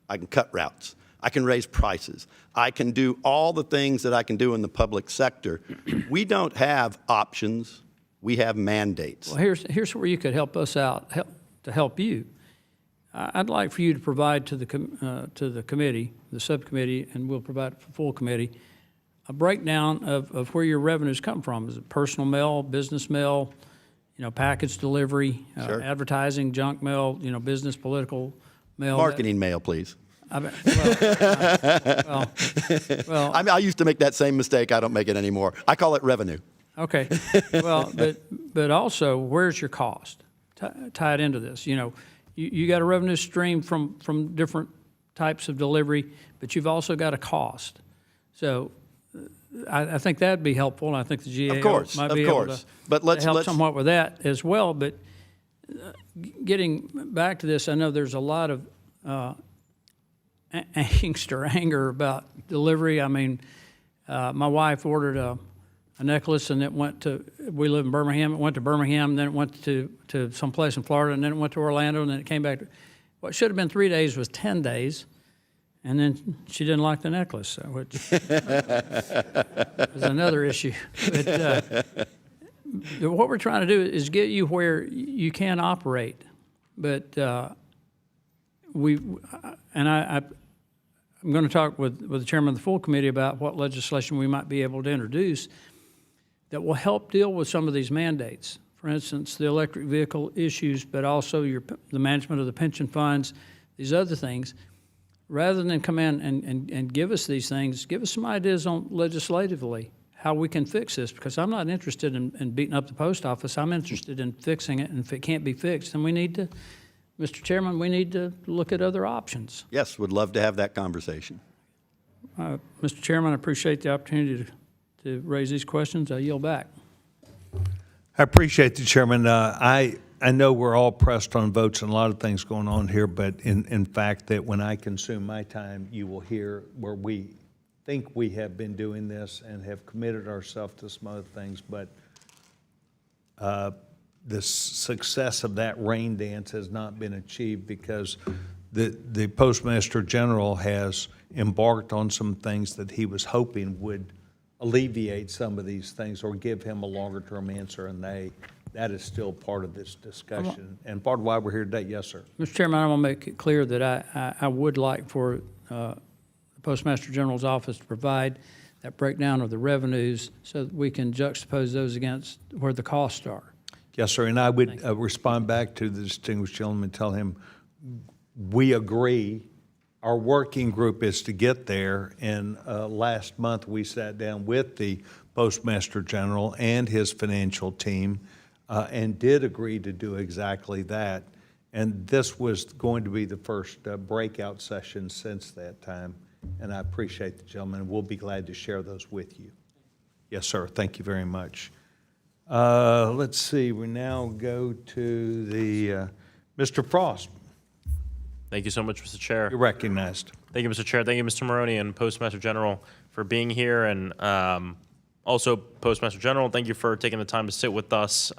I can cut routes. I can raise prices. I can do all the things that I can do in the public sector. We don't have options. We have mandates. Well, here's where you could help us out, to help you. I'd like for you to provide to the committee, the subcommittee, and we'll provide it for full committee, a breakdown of where your revenues come from. Is it personal mail, business mail, package delivery, Sure. advertising, junk mail, business, political mail? Marketing mail, please. I used to make that same mistake. I don't make it anymore. I call it revenue. Okay. Well, but also, where's your cost? Tie it into this. You got a revenue stream from different types of delivery, but you've also got a cost. So I think that'd be helpful, and I think the GAO might be able to help somewhat with that as well. But getting back to this, I know there's a lot of angst or anger about delivery. I mean, my wife ordered a necklace, and we live in Birmingham. It went to Birmingham, then it went to someplace in Florida, and then it went to Orlando, and then it came back. What should have been 3 days was 10 days. And then she didn't like the necklace, which is another issue. But what we're trying to do is get you where you can operate. But I'm going to talk with the chairman of the full committee about what legislation we might be able to introduce that will help deal with some of these mandates. For instance, the electric vehicle issues, but also the management of the pension funds, these other things. Rather than come in and give us these things, give us some ideas on legislatively how we can fix this, because I'm not interested in beating up the post office. I'm interested in fixing it, and if it can't be fixed, then we need to, Mr. Chairman, we need to look at other options. Yes, would love to have that conversation. Mr. Chairman, I appreciate the opportunity to raise these questions. I yield back. I appreciate the chairman. I know we're all pressed on votes and a lot of things going on here, but in fact that when I consume my time, you will hear where we think we have been doing this and have committed ourselves to some other things, but the success of that rain dance has not been achieved because the Postmaster General has embarked on some things that he was hoping would alleviate some of these things or give him a longer-term answer, and that is still part of this discussion and part of why we're here today. Yes, sir. Mr. Chairman, I want to make it clear that I would like for the Postmaster General's office to provide that breakdown of the revenues so that we can juxtapose those against where the costs are. Yes, sir. And I would respond back to the distinguished gentleman and tell him we agree. Our working group is to get there. And last month we sat down with the Postmaster General and his financial team and did agree to do exactly that. And this was going to be the first breakout session since that time. And I appreciate the gentleman. We'll be glad to share those with you. Yes, sir. Thank you very much. Let's see. We now go to the Mr. Frost. Thank you so much, Mr. Chair. You're recognized. Thank you, Mr. Chair. Thank you, Mr. Maroney and Postmaster General for being here. And also, Postmaster General, thank you for taking the time to sit with us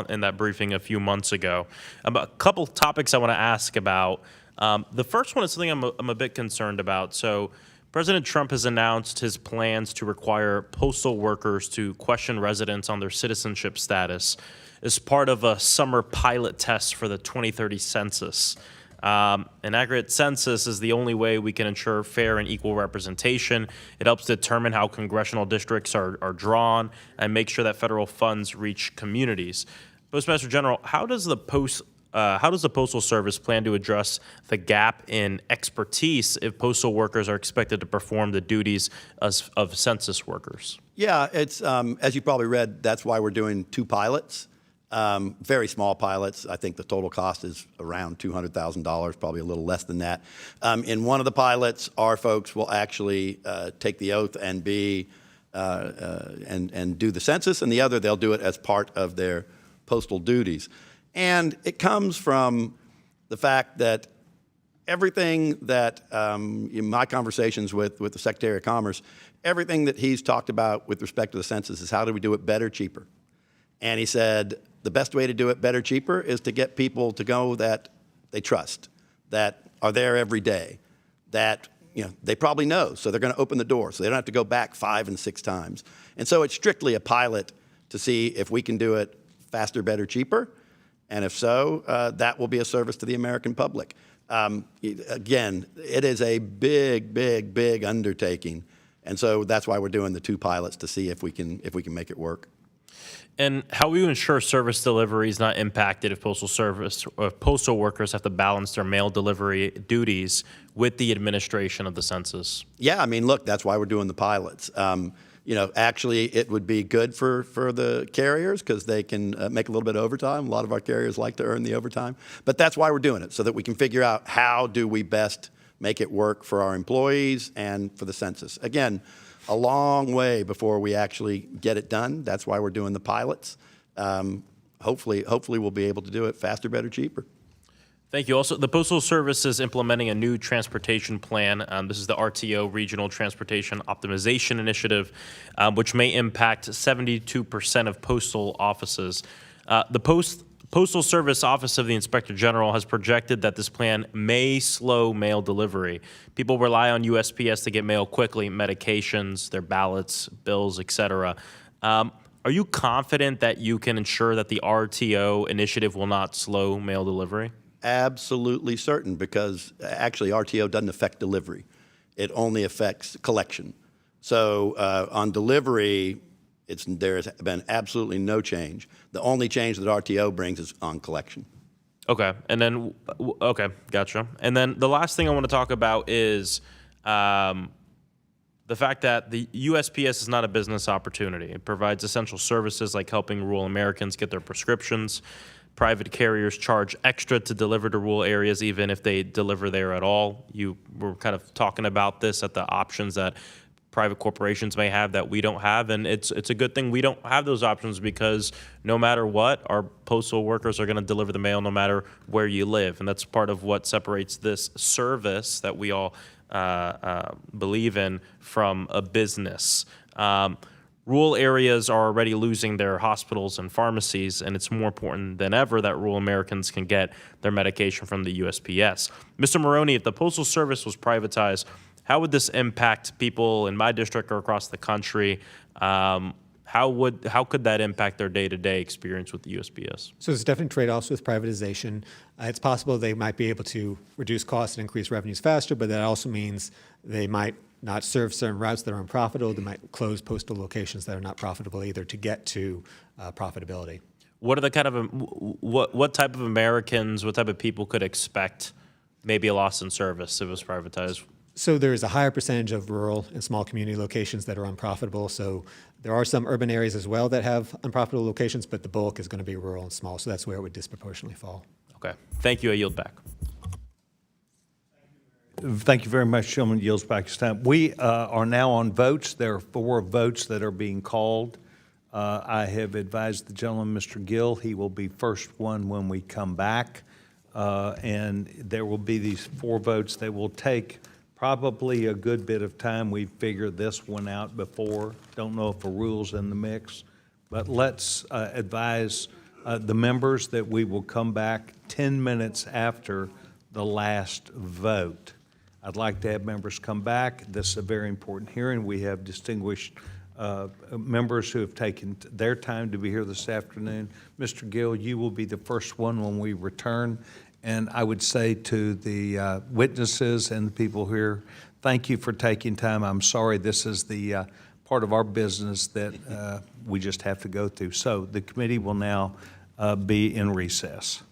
in that briefing a few months ago. A couple topics I want to ask about. The first one is something I'm a bit concerned about. So President Trump has announced his plans to require postal workers to question residents on their citizenship status as part of a summer pilot test for the 2030 census. An accurate census is the only way we can ensure fair and equal representation. It helps determine how congressional districts are drawn and make sure that federal funds reach communities. Postmaster General, how does the Postal Service plan to address the gap in expertise if postal workers are expected to perform the duties of census workers? Yeah, it's as you probably read, that's why we're doing 2 pilots. Very small pilots. I think the total cost is around $200,000, probably a little less than that. In one of the pilots, our folks will actually take the oath and be and do the census, and the other they'll do it as part of their postal duties. And it comes from the fact that everything that in my conversations with the Secretary of Commerce, everything that he's talked about with respect to the census is how do we do it better, cheaper. And he said the best way to do it better, cheaper is to get people to go that they trust, that are there every day, that they probably know, so they're going to open the door, so they don't have to go back 5 and 6 times. And so it's strictly a pilot to see if we can do it faster, better, cheaper. And if so, that will be a service to the American public. Again, it is a big, big, big undertaking. And so that's why we're doing the 2 pilots to see if we can make it work. And how will you ensure service delivery is not impacted if postal workers have to balance their mail delivery duties with the administration of the census? Yeah, I mean, look, that's why we're doing the pilots. Actually, it would be good for the carriers because they can make a little bit of overtime. A lot of our carriers like to earn the overtime. But that's why we're doing it, so that we can figure out how do we best make it work for our employees and for the census. Again, a long way before we actually get it done. That's why we're doing the pilots. Hopefully we'll be able to do it faster, better, cheaper. Thank you. Also, the Postal Service is implementing a new transportation plan. This is the RTO, Regional Transportation Optimization Initiative, which may impact 72% of postal offices. The Postal Service Office of the Inspector General has projected that this plan may slow mail delivery. People rely on USPS to get mail quickly, medications, their ballots, bills, etc. Are you confident that you can ensure that the RTO initiative will not slow mail delivery? Absolutely certain, because actually RTO doesn't affect delivery. It only affects collection. So on delivery, there has been absolutely no change. The only change that RTO brings is on collection. Okay, and then, okay, gotcha. And then the last thing I want to talk about is the fact that the USPS is not a business opportunity. It provides essential services like helping rural Americans get their prescriptions. Private carriers charge extra to deliver to rural areas, even if they deliver there at all. You were kind of talking about this at the options that private corporations may have that we don't have, and it's a good thing we don't have those options, because no matter what, our postal workers are going to deliver the mail no matter where you live, and that's part of what separates this service that we all believe in from a business. Rural areas are already losing their hospitals and pharmacies, and it's more important than ever that rural Americans can get their medication from the USPS. Mr. Maroney, if the Postal Service was privatized, how would this impact people in my district or across the country? How could that impact their day-to-day experience with the USPS? So there's definitely trade-offs with privatization. It's possible they might be able to reduce costs and increase revenues faster, but that also means they might not serve certain routes that are unprofitable. They might close postal locations that are not profitable either to get to profitability. What are the kind of what type of Americans, what type of people could expect maybe a loss in service if it was privatized? So there is a higher percentage of rural and small community locations that are unprofitable. So there are some urban areas as well that have unprofitable locations, but the bulk is going to be rural and small. So that's where it would disproportionately fall. Okay. Thank you. I yield back. Thank you very much, Chairman. Yields back his time. We are now on votes. There are 4 votes that are being called. I have advised the gentleman, Mr. Gill, he will be first one when we come back. And there will be these 4 votes. They will take probably a good bit of time. We figured this one out before. Don't know if a rule's in the mix. But let's advise the members that we will come back 10 minutes after the last vote. I'd like to have members come back. This is a very important hearing. We have distinguished members who have taken their time to be here this afternoon. Mr. Gill, you will be the first one when we return. And I would say to the witnesses and the people here, thank you for taking time. I'm sorry this is the part of our business that we just have to go through. So the committee will now be in recess.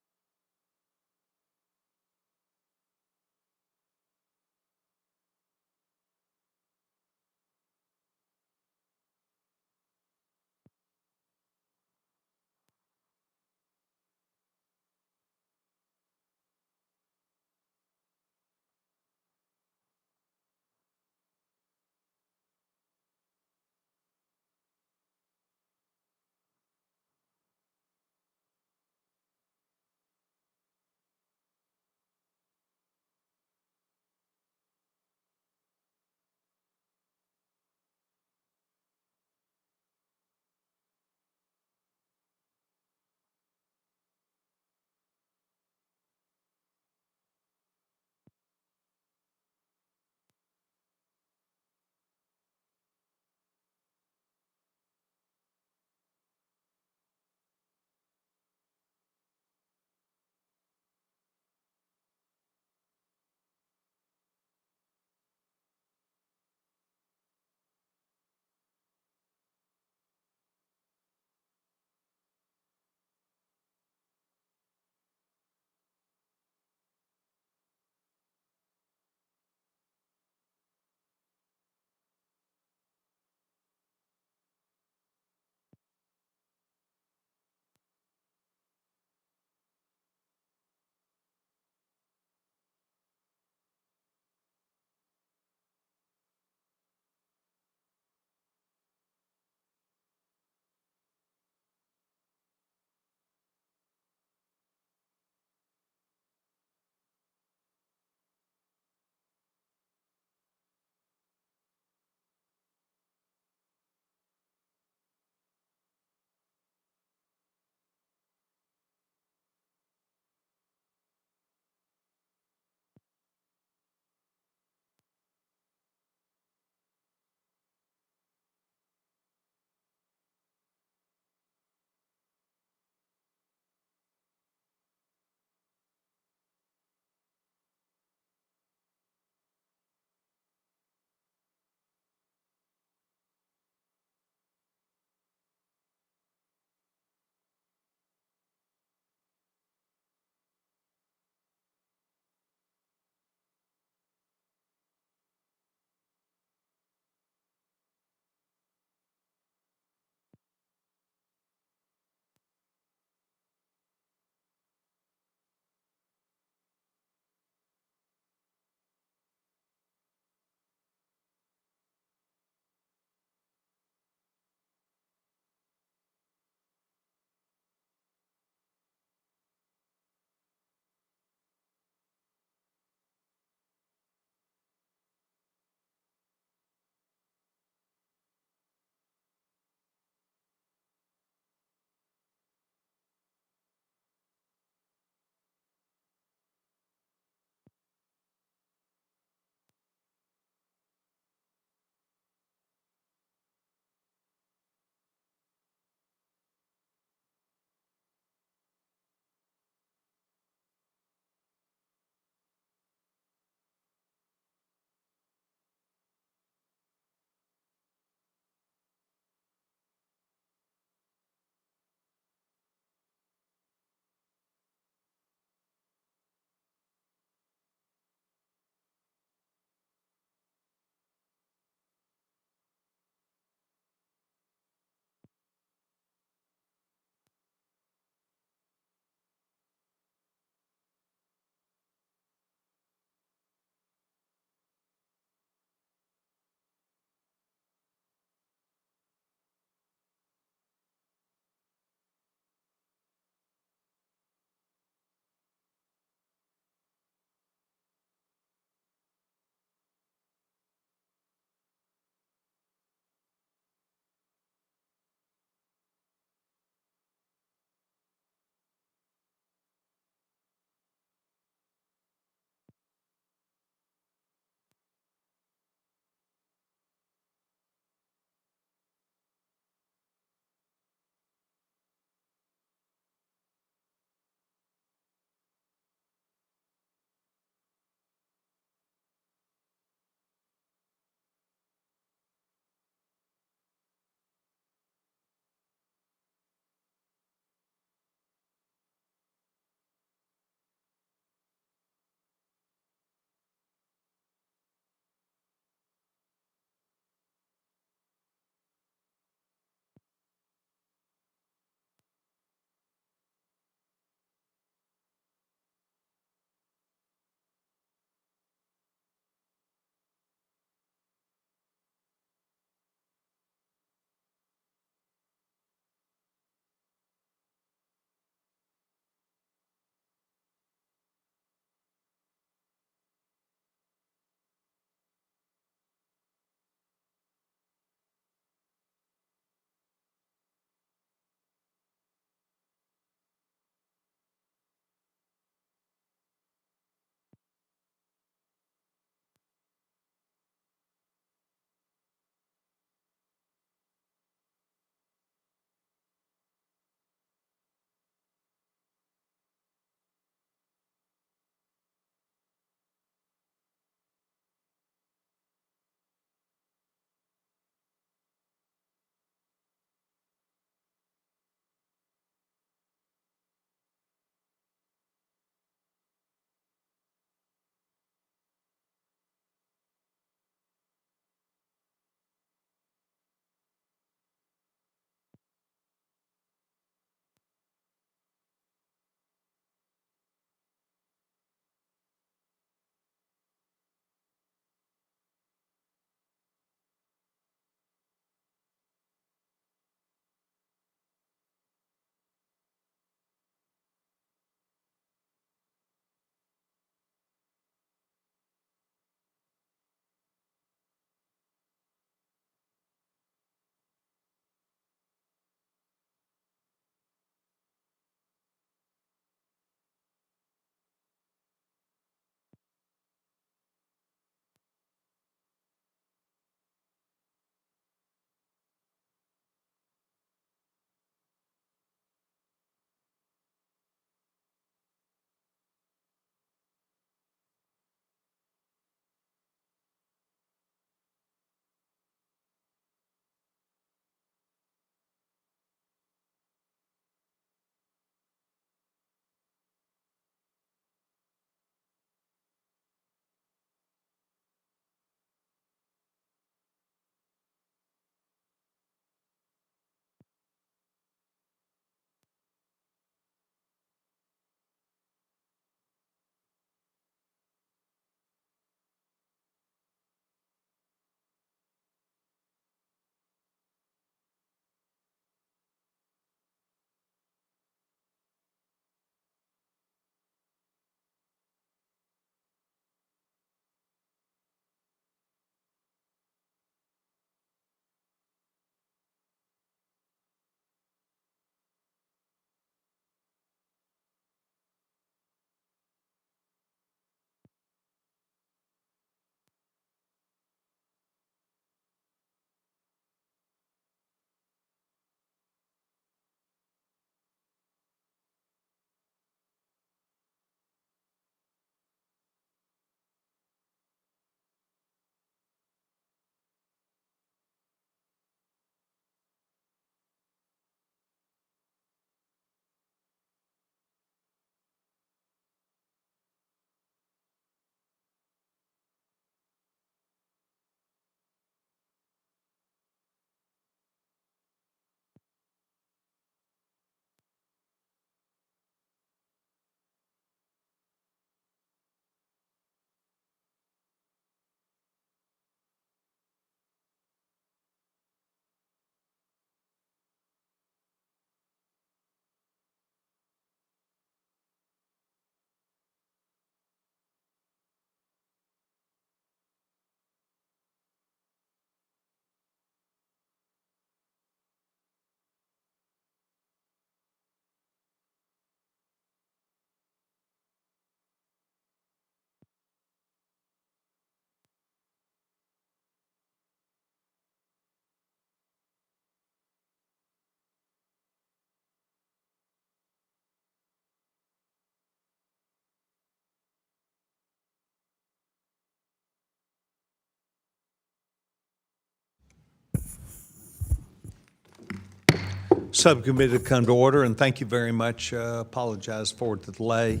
subcommittee to come to order, and thank you very much. Apologize for the delay.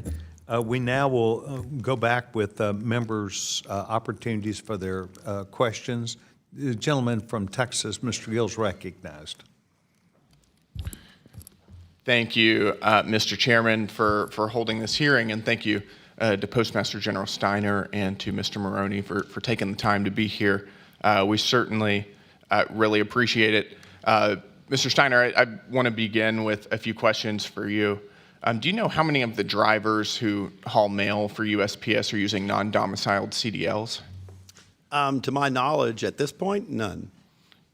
We now will go back with members' opportunities for their questions. The gentleman from Texas, Mr. Gill's recognized. Thank you, Mr. Chairman, for holding this hearing, and thank you to Postmaster General Steiner and to Mr. Maroney for taking the time to be here. We certainly really appreciate it. Mr. Steiner, I want to begin with a few questions for you. Do you know how many of the drivers who haul mail for USPS are using non-domiciled CDLs? To my knowledge, at this point, none.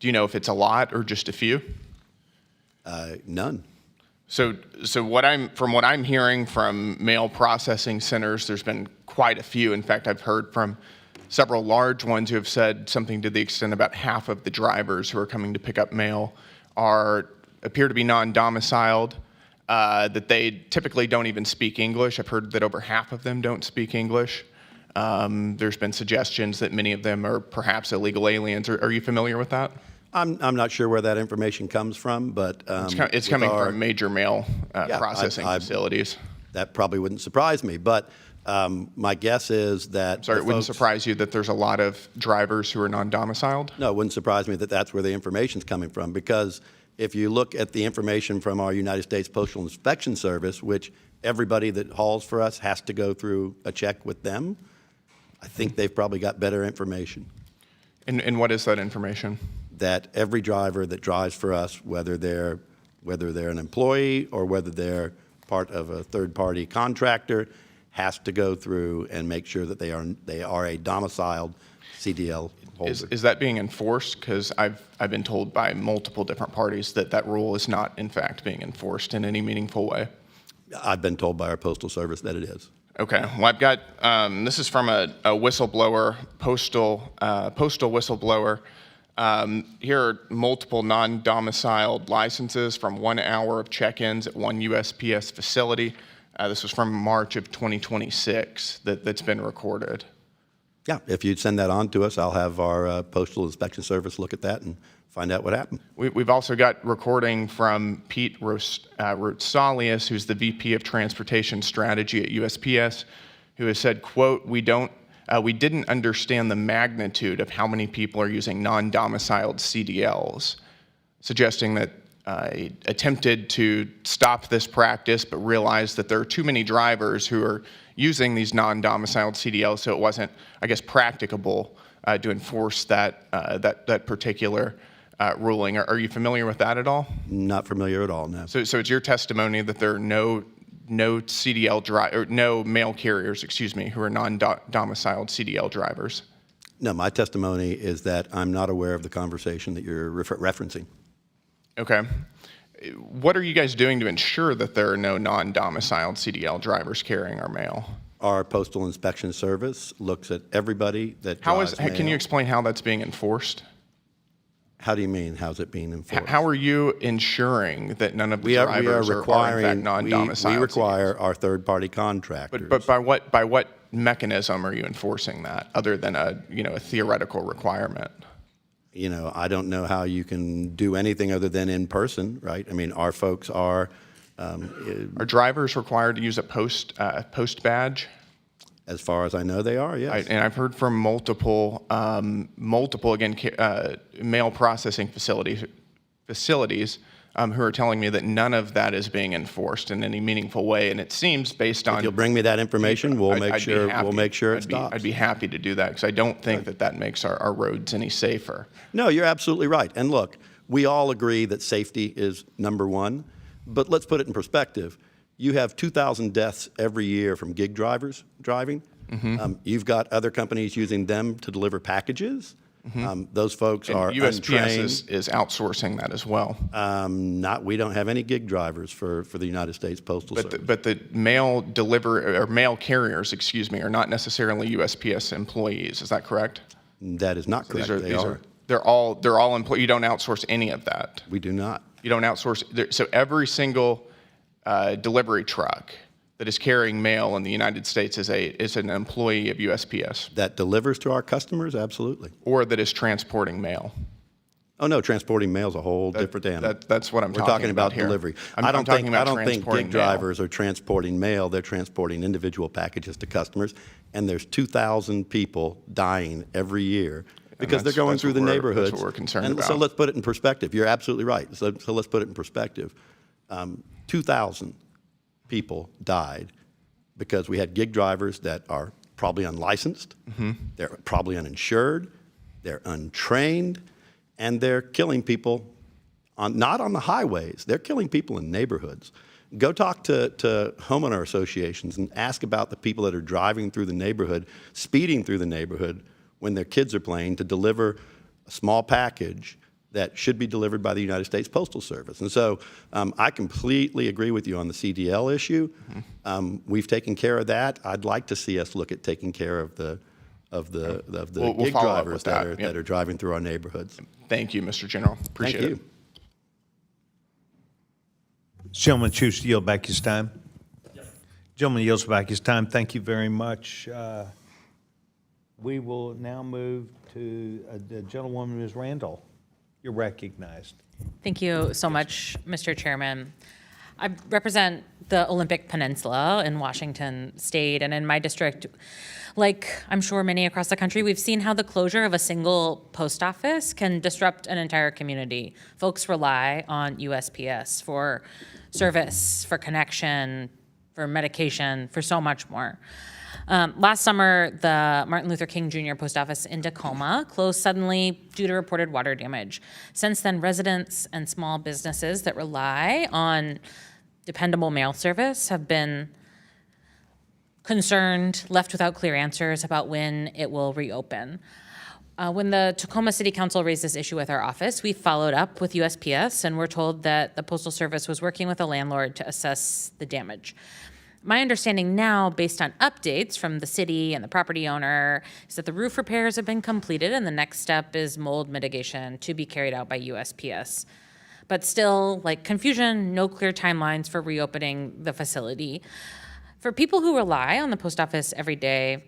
Do you know if it's a lot or just a few? None. So from what I'm hearing from mail processing centers, there's been quite a few. In fact, I've heard from several large ones who have said something to the extent about half of the drivers who are coming to pick up mail appear to be non-domiciled, that they typically don't even speak English. I've heard that over half of them don't speak English. There's been suggestions that many of them are perhaps illegal aliens. Are you familiar with that? I'm not sure where that information comes from, but It's coming from major mail processing facilities. That probably wouldn't surprise me, but my guess is that Sorry, the it wouldn't folks- surprise you that there's a lot of drivers who are non-domiciled? No, it wouldn't surprise me that that's where the information's coming from, because if you look at the information from our United States Postal Inspection Service, which everybody that hauls for us has to go through a check with them, I think they've probably got better information. And what is that information? That every driver that drives for us, whether they're an employee or whether they're part of a third-party contractor, has to go through and make sure that they are a domiciled CDL holder. Is that being enforced? Because I've been told by multiple different parties that that rule is not, in fact, being enforced in any meaningful way. I've been told by our Postal Service that it is. Okay. Well, I've got this is from a whistleblower, postal whistleblower. Here are multiple non-domiciled licenses from 1 hour of check-ins at one USPS facility. This was from March of 2026 that's been recorded. Yeah, if you'd send that on to us, I'll have our Postal Inspection Service look at that and find out what happened. We've also got recording from Pete Rosalius, who's the VP of Transportation Strategy at USPS, who has said, quote, we didn't understand the magnitude of how many people are using non-domiciled CDLs, suggesting that attempted to stop this practice, but realized that there are too many drivers who are using these non-domiciled CDLs, so it wasn't, I guess, practicable to enforce that particular ruling. Are you familiar with that at all? Not familiar at all, no. So it's your testimony that there are no CDL or no mail carriers, who are non-domiciled CDL drivers? No, my testimony is that I'm not aware of the conversation that you're referencing. Okay. What are you guys doing to ensure that there are no non-domiciled CDL drivers carrying our mail? Our Postal Inspection Service looks at everybody that drives mail. Can you explain how that's being enforced? How do you mean, how's it being enforced? How are you ensuring that none of the drivers are in fact non-domiciled? We require our third-party contractors. But by what mechanism are you enforcing that, other than a theoretical requirement? I don't know how you can do anything other than in person, right? I mean, our folks are. Are drivers required to use a post badge? As far as I know, they are, yes. And I've heard from multiple mail processing facilities who are telling me that none of that is being enforced in any meaningful way. And it seems, based on, If you'll bring me that information, we'll make sure it stops. I'd be happy to do that, because I don't think that makes our roads any safer. No, you're absolutely right. And look, we all agree that safety is number one, but let's put it in perspective. You have 2,000 deaths every year from gig drivers driving. Mm-hmm. You've got other companies using them to deliver packages. Mm-hmm. Those folks are USPS untrained. is outsourcing that as well. We don't have any gig drivers for the United States Postal Service. But the mail carriers, are not necessarily USPS employees. Is that correct? That is not correct. They're all employees. You don't outsource any of that. We do not. You don't outsource. So every single delivery truck that is carrying mail in the United States is an employee of USPS. That delivers to our customers, absolutely. Or that is transporting mail. Oh, no, transporting mail is a whole different animal. That's what I'm We're talking talking about here. delivery. I'm talking about I don't think transporting gig mail. drivers are transporting mail. They're transporting individual packages to customers. And there's 2,000 people dying every year because they're going that's through the what we're- neighborhoods. that's what we're concerned and So about. let's put it in perspective. You're absolutely right. So let's put it in perspective. 2,000 people died because we had gig drivers that are probably unlicensed, they're probably uninsured, they're untrained, and they're killing people not on the highways. They're killing people in neighborhoods. Go talk to homeowner associations and ask about the people that are driving through the neighborhood, speeding through the neighborhood when their kids are playing to deliver a small package that should be delivered by the United States Postal Service. And so I completely agree with you on the CDL issue. We've taken care of that. I'd like to see us look at taking care of the We'll gig follow up drivers with that that. that are driving through our neighborhoods. Thank you, Mr. General. Appreciate Thank it. you. Gentleman choose to yield back his time? Gentleman yields back his time. Thank you very much. We will now move to the gentlewoman, Ms. Randall. You're recognized. Thank you so much, Mr. Chairman. I represent the Olympic Peninsula in Washington State, and in my district, like I'm sure many across the country, we've seen how the closure of a single post office can disrupt an entire community. Folks rely on USPS for service, for connection, for medication, for so much more. Last summer, the Martin Luther King Jr. Post Office in Tacoma closed suddenly due to reported water damage. Since then, residents and small businesses that rely on dependable mail service have been concerned, left without clear answers about when it will reopen. When the Tacoma City Council raised this issue with our office, we followed up with USPS and were told that the Postal Service was working with a landlord to assess the damage. My understanding now, based on updates from the city and the property owner, is that the roof repairs have been completed and the next step is mold mitigation to be carried out by USPS. But still, like confusion, no clear timelines for reopening the facility. For people who rely on the post office every day,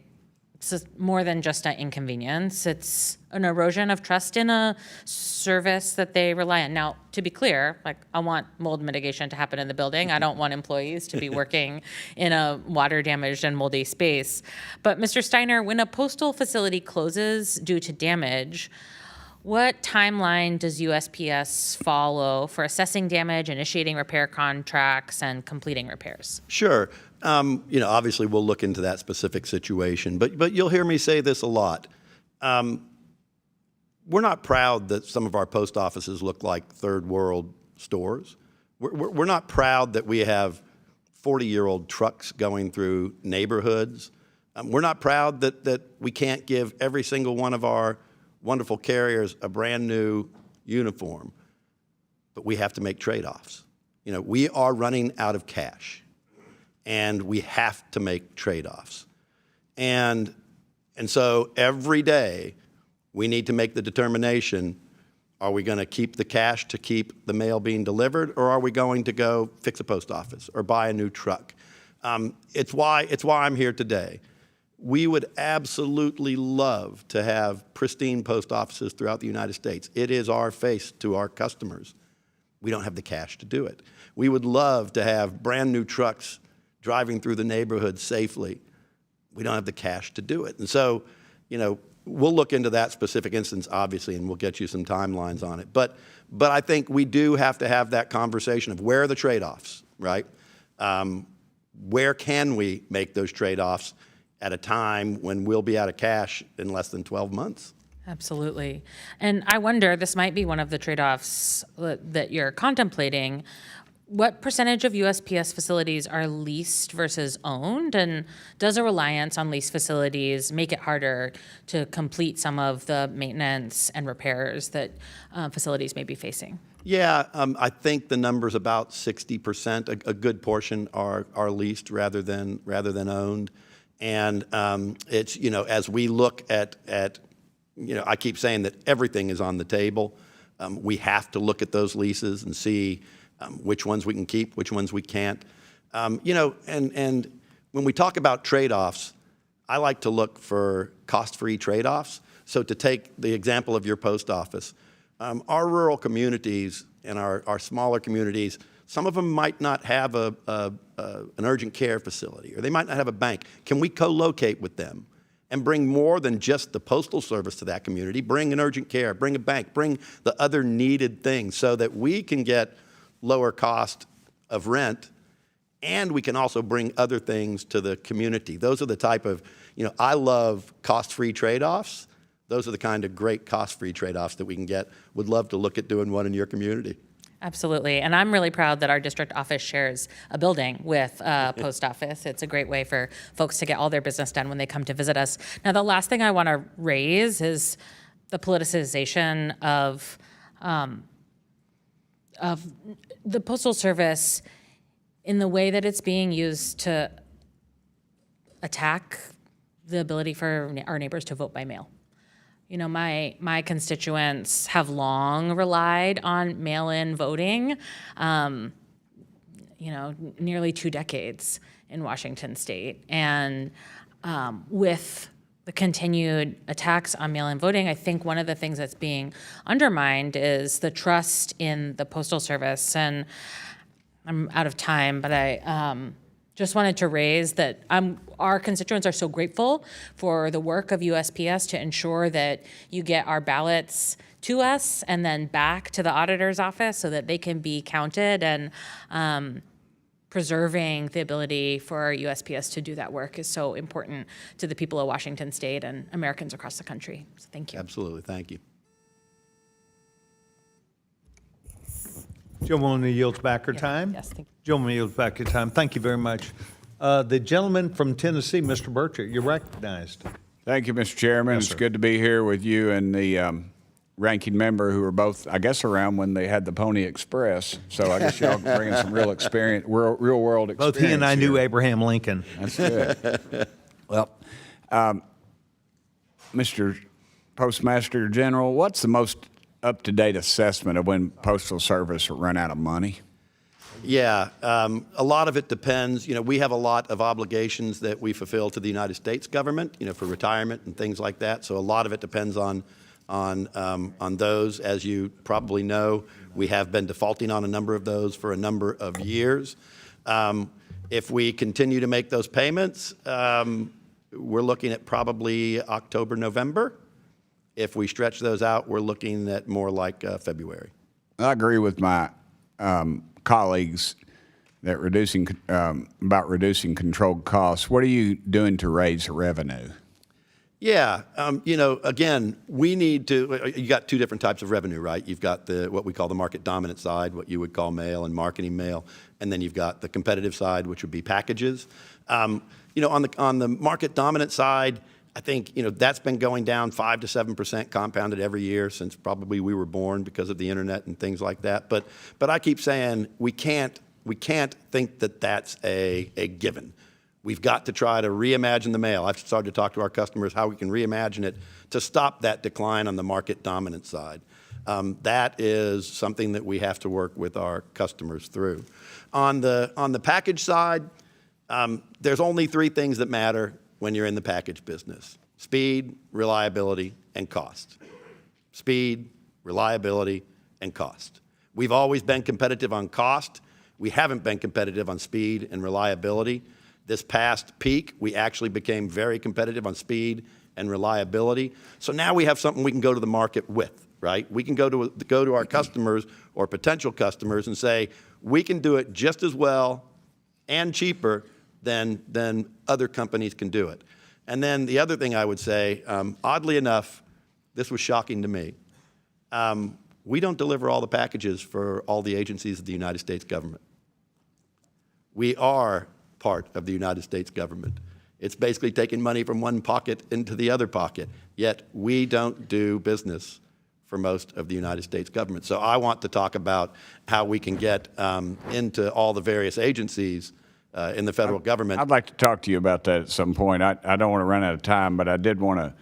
it's more than just an inconvenience. It's an erosion of trust in a service that they rely on. Now, to be clear, like I want mold mitigation to happen in the building. I don't want employees to be working in a water damaged and moldy space. But Mr. Steiner, when a postal facility closes due to damage, what timeline does USPS follow for assessing damage, initiating repair contracts, and completing repairs? Sure. Obviously, we'll look into that specific situation, but you'll hear me say this a lot. We're not proud that some of our post offices look like third world stores. We're not proud that we have 40-year-old trucks going through neighborhoods. We're not proud that we can't give every single one of our wonderful carriers a brand new uniform, but we have to make trade-offs. We are running out of cash, and we have to make trade-offs. And so every day we need to make the determination, are we going to keep the cash to keep the mail being delivered, or are we going to go fix a post office or buy a new truck? It's why I'm here today. We would absolutely love to have pristine post offices throughout the United States. It is our face to our customers. We don't have the cash to do it. We would love to have brand new trucks driving through the neighborhood safely. We don't have the cash to do it. And so, we'll look into that specific instance, obviously, and we'll get you some timelines on it. But I think we do have to have that conversation of where are the trade-offs, right? Where can we make those trade-offs at a time when we'll be out of cash in less than 12 months? Absolutely. And I wonder, this might be one of the trade-offs that you're contemplating. What percentage of USPS facilities are leased versus owned? And does a reliance on leased facilities make it harder to complete some of the maintenance and repairs that facilities may be facing? Yeah, I think the number's about 60%. A good portion are leased rather than owned. And it's, as we look at I keep saying that everything is on the table. We have to look at those leases and see which ones we can keep, which ones we can't. And when we talk about trade-offs, I like to look for cost-free trade-offs. So to take the example of your post office, our rural communities and our smaller communities, some of them might not have an urgent care facility, or they might not have a bank. Can we co-locate with them and bring more than just the Postal Service to that community? Bring an urgent care, bring a bank, bring the other needed things so that we can get lower cost of rent, and we can also bring other things to the community. Those are the type of, I love cost-free trade-offs. Those are the kind of great cost-free trade-offs that we can get. Would love to look at doing one in your community. Absolutely. And I'm really proud that our district office shares a building with post office. It's a great way for folks to get all their business done when they come to visit us. Now, the last thing I want to raise is the politicization of the Postal Service in the way that it's being used to attack the ability for our neighbors to vote by mail. My constituents have long relied on mail-in voting, nearly 2 decades in Washington state. And with the continued attacks on mail-in voting, I think one of the things that's being undermined is the trust in the Postal Service. And I'm out of time, but I just wanted to raise that our constituents are so grateful for the work of USPS to ensure that you get our ballots to us and then back to the auditor's office so that they can be counted, and preserving the ability for USPS to do that work is so important to the people of Washington state and Americans across the country. So thank you. Absolutely, thank you. Gentlewoman yields back her time. Yes, thank you. Gentleman yields back her time. Thank you very much. The gentleman from Tennessee, Mr. Burchett, you're recognized. Thank you, Mr. Chairman. Yes, it's sir. good to be here with you and the ranking member, who were both, I guess, around when they had the Pony Express. So I guess y'all bringing some real experience, real world experience. Both he and I knew here. Abraham Lincoln. That's good. Well, Mr. Postmaster General, what's the most up-to-date assessment of when Postal Service will run out of money? Yeah, a lot of it depends. We have a lot of obligations that we fulfill to the United States government, for retirement and things like that. So a lot of it depends on those. As you probably know, we have been defaulting on a number of those for a number of years. If we continue to make those payments, we're looking at probably October, November. If we stretch those out, we're looking at more like February. I agree with my colleagues that about reducing controlled costs. What are you doing to raise the revenue? Yeah, again, we need to, you got 2 different types of revenue, right? You've got what we call the market dominant side, what you would call mail and marketing mail, and then you've got the competitive side, which would be packages. On the market dominant side, I think, that's been going down 5 to 7% compounded every year since probably we were born because of the internet and things like that. But I keep saying we can't think that that's a given. We've got to try to reimagine the mail. I've started to talk to our customers how we can reimagine it to stop that decline on the market dominant side. That is something that we have to work with our customers through. On the package side, there's only 3 things that matter when you're in the package business: speed, reliability, and cost. Speed, reliability, and cost. We've always been competitive on cost. We haven't been competitive on speed and reliability. This past peak, we actually became very competitive on speed and reliability. So now we have something we can go to the market with, right? We can go to our customers or potential customers and say, we can do it just as well and cheaper than other companies can do it. And then the other thing I would say, oddly enough, this was shocking to me. We don't deliver all the packages for all the agencies of the United States government. We are part of the United States government. It's basically taking money from one pocket into the other pocket, yet we don't do business for most of the United States government. So I want to talk about how we can get into all the various agencies in the federal government. I'd like to talk to you about that at some point. I don't want to run out of time, but I did want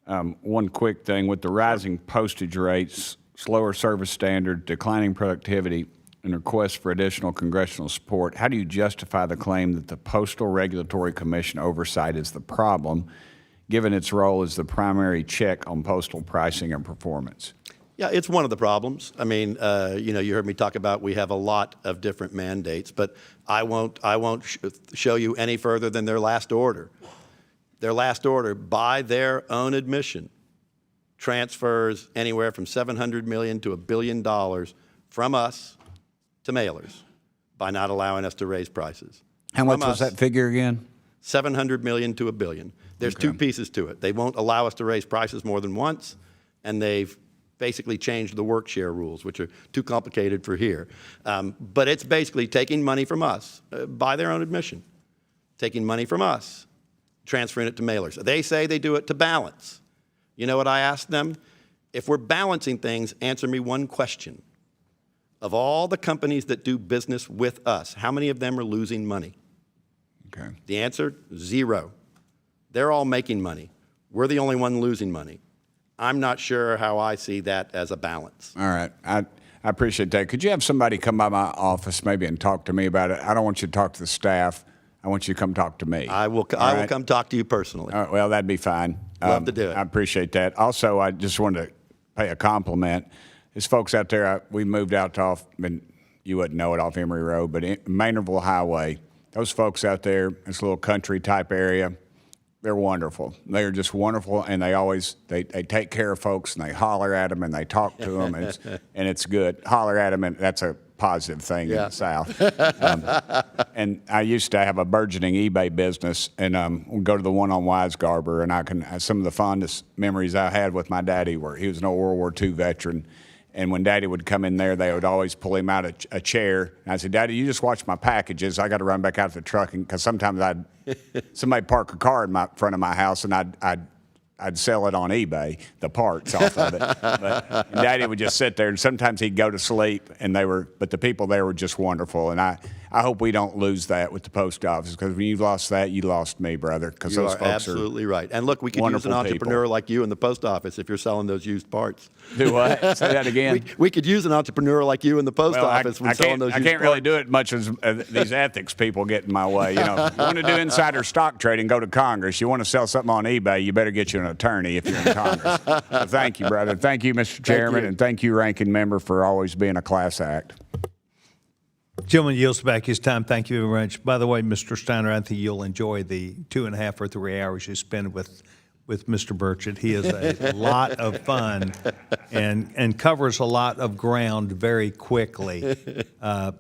to, one quick thing, with the rising postage rates, slower service standards, declining productivity, and requests for additional congressional support, how do you justify the claim that the Postal Regulatory Commission oversight is the problem, given its role as the primary check on postal pricing and performance? Yeah, it's one of the problems. I mean, you heard me talk about we have a lot of different mandates, but I won't show you any further than their last order. Their last order, by their own admission, transfers anywhere from $700 million to $1 billion from us to mailers by not allowing us to raise prices. How much From was us, that figure again? 700 million to $1 billion. There's two pieces to it. They won't allow us to raise prices more than once, and they've basically changed the work share rules, which are too complicated for here. But it's basically taking money from us, by their own admission, taking money from us, transferring it to mailers. They say they do it to balance. You know what I asked them? If we're balancing things, answer me one question. Of all the companies that do business with us, how many of them are losing money? Okay. The answer, 0. They're all making money. We're the only one losing money. I'm not sure how I see that as a balance. All right. I appreciate that. Could you have somebody come by my office maybe and talk to me about it? I don't want you to talk to the staff. I want you to come talk to me. I will come talk to you personally. All right, well, that'd be fine. Love to do it. I appreciate that. Also, I just wanted to pay a compliment. There's folks out there, we moved out to you wouldn't know it, off Emory Road, but Maynardville Highway. Those folks out there, this little country type area, they're wonderful. They are just wonderful, and they take care of folks, and they holler at them, and they talk to them, and it's good. Holler at them, and that's a positive thing in the South. And I used to have a burgeoning eBay business, and we'd go to the one on Weisgarber, and some of the fondest memories I had with my daddy were he was an old World War II veteran. And when Daddy would come in there, they would always pull him out a chair. And I said, Daddy, you just watch my packages. I got to run back out to the truck because sometimes somebody park a car in front of my house, and I'd sell it on eBay, the parts off of it. And Daddy would just sit there, and sometimes he'd go to sleep. But the people there were just wonderful. And I hope we don't lose that with the post office, because when you lost that, you lost me, brother. Because You those are folks absolutely right. And look, we could use wonderful an entrepreneur people. like you in the post office if you're selling those used parts. Do what? Say that again. We could use an entrepreneur like you in the post office when selling those used parts. I can't really do it much as these ethics people get in my way. You want to do insider stock trading, go to Congress. You want to sell something on eBay, you better get you an attorney if you're in Congress. So thank you, brother. Thank you, Mr. Chairman, and thank you, Ranking Member, for always being a class act. Gentleman yields back his time. Thank you very much. By the way, Mr. Steiner, I think you'll enjoy the 2.5 or 3 hours you spend with Mr. Burchett. He is a lot of fun and covers a lot of ground very quickly.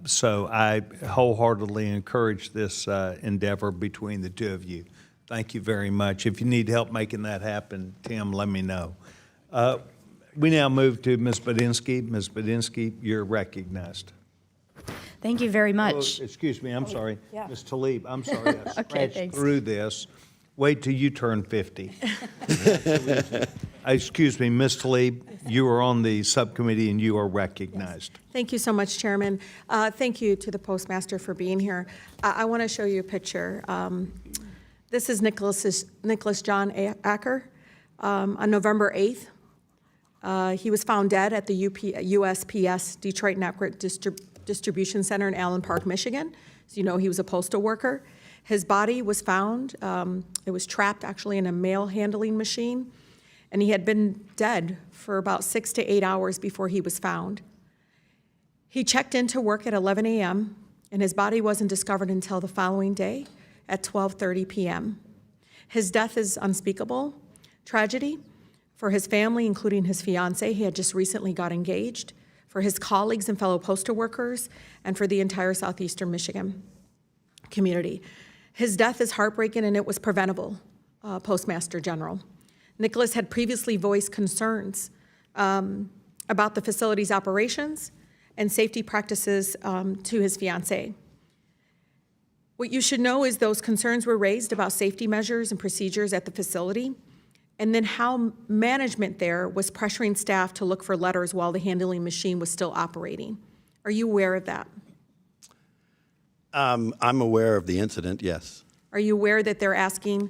So I wholeheartedly encourage this endeavor between the two of you. Thank you very much. If you need help making that happen, Tim, let me know. We now move to Ms. Badinsky. Ms. Badinsky, you're recognized. Thank you very much. Oh, excuse me, I'm sorry. yeah. Ms. Talib, I'm sorry. I scratched thanks. through this. Wait till you turn 50. Excuse me, Ms. Talib, you are on the subcommittee and you are recognized. Thank you so much, Chairman. Thank you to the Postmaster for being here. I want to show you a picture. This is Nicholas John Acker. On November 8th, he was found dead at the USPS Detroit Network Distribution Center in Allen Park, Michigan. So you know he was a postal worker. His body was found. It was trapped actually in a mail handling machine, and he had been dead for about 6 to 8 hours before he was found. He checked into work at 11 a.m., and his body wasn't discovered until the following day at 12:30 p.m. His death is unspeakable tragedy for his family, including his fiancée. He had just recently got engaged, for his colleagues and fellow postal workers, and for the entire southeastern Michigan community. His death is heartbreaking, and it was preventable, Postmaster General. Nicholas had previously voiced concerns about the facility's operations and safety practices to his fiancée. What you should know is those concerns were raised about safety measures and procedures at the facility, and then how management there was pressuring staff to look for letters while the handling machine was still operating. Are you aware of that? I'm aware of the incident, yes. Are you aware that they're asking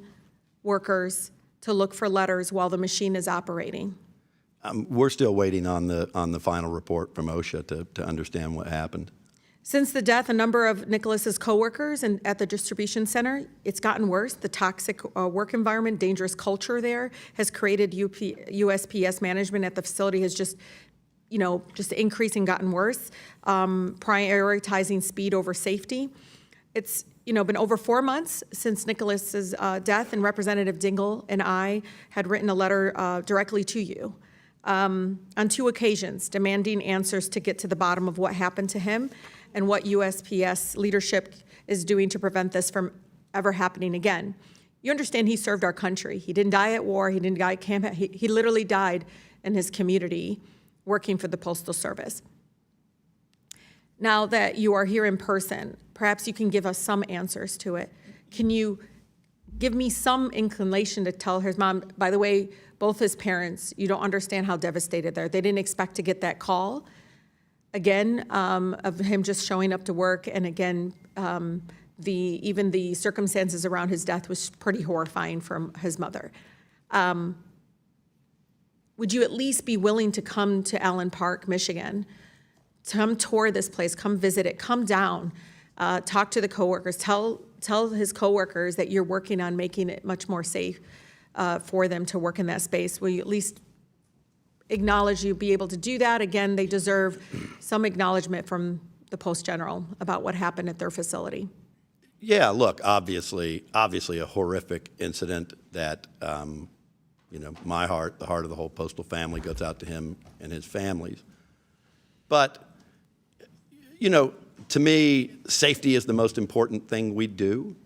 workers to look for letters while the machine is operating? We're still waiting on the final report from OSHA to understand what happened. Since the death, a number of Nicholas's coworkers at the distribution center, it's gotten worse. The toxic work environment, dangerous culture there has created USPS management at the facility has just just increasing, gotten worse, prioritizing speed over safety. It's, been over 4 months since Nicholas's death, and Representative Dingell and I had written a letter directly to you on 2 occasions, demanding answers to get to the bottom of what happened to him and what USPS leadership is doing to prevent this from ever happening again. You understand he served our country. He didn't die at war. He didn't die at camp. He literally died in his community working for the Postal Service. Now that you are here in person, perhaps you can give us some answers to it. Can you give me some inclination to tell his mom, by the way, both his parents, you don't understand how devastated they are. They didn't expect to get that call, again, of him just showing up to work. And again, even the circumstances around his death was pretty horrifying for his mother. Would you at least be willing to come to Allen Park, Michigan, come tour this place, come visit it, come down, talk to the coworkers, tell his coworkers that you're working on making it much more safe for them to work in that space? Will you at least acknowledge you'll be able to do that? Again, they deserve some acknowledgement from the Post General about what happened at their facility. Yeah, look, obviously a horrific incident that, my heart, the heart of the whole Postal family goes out to him and his families. But, to me, safety is the most important thing we do.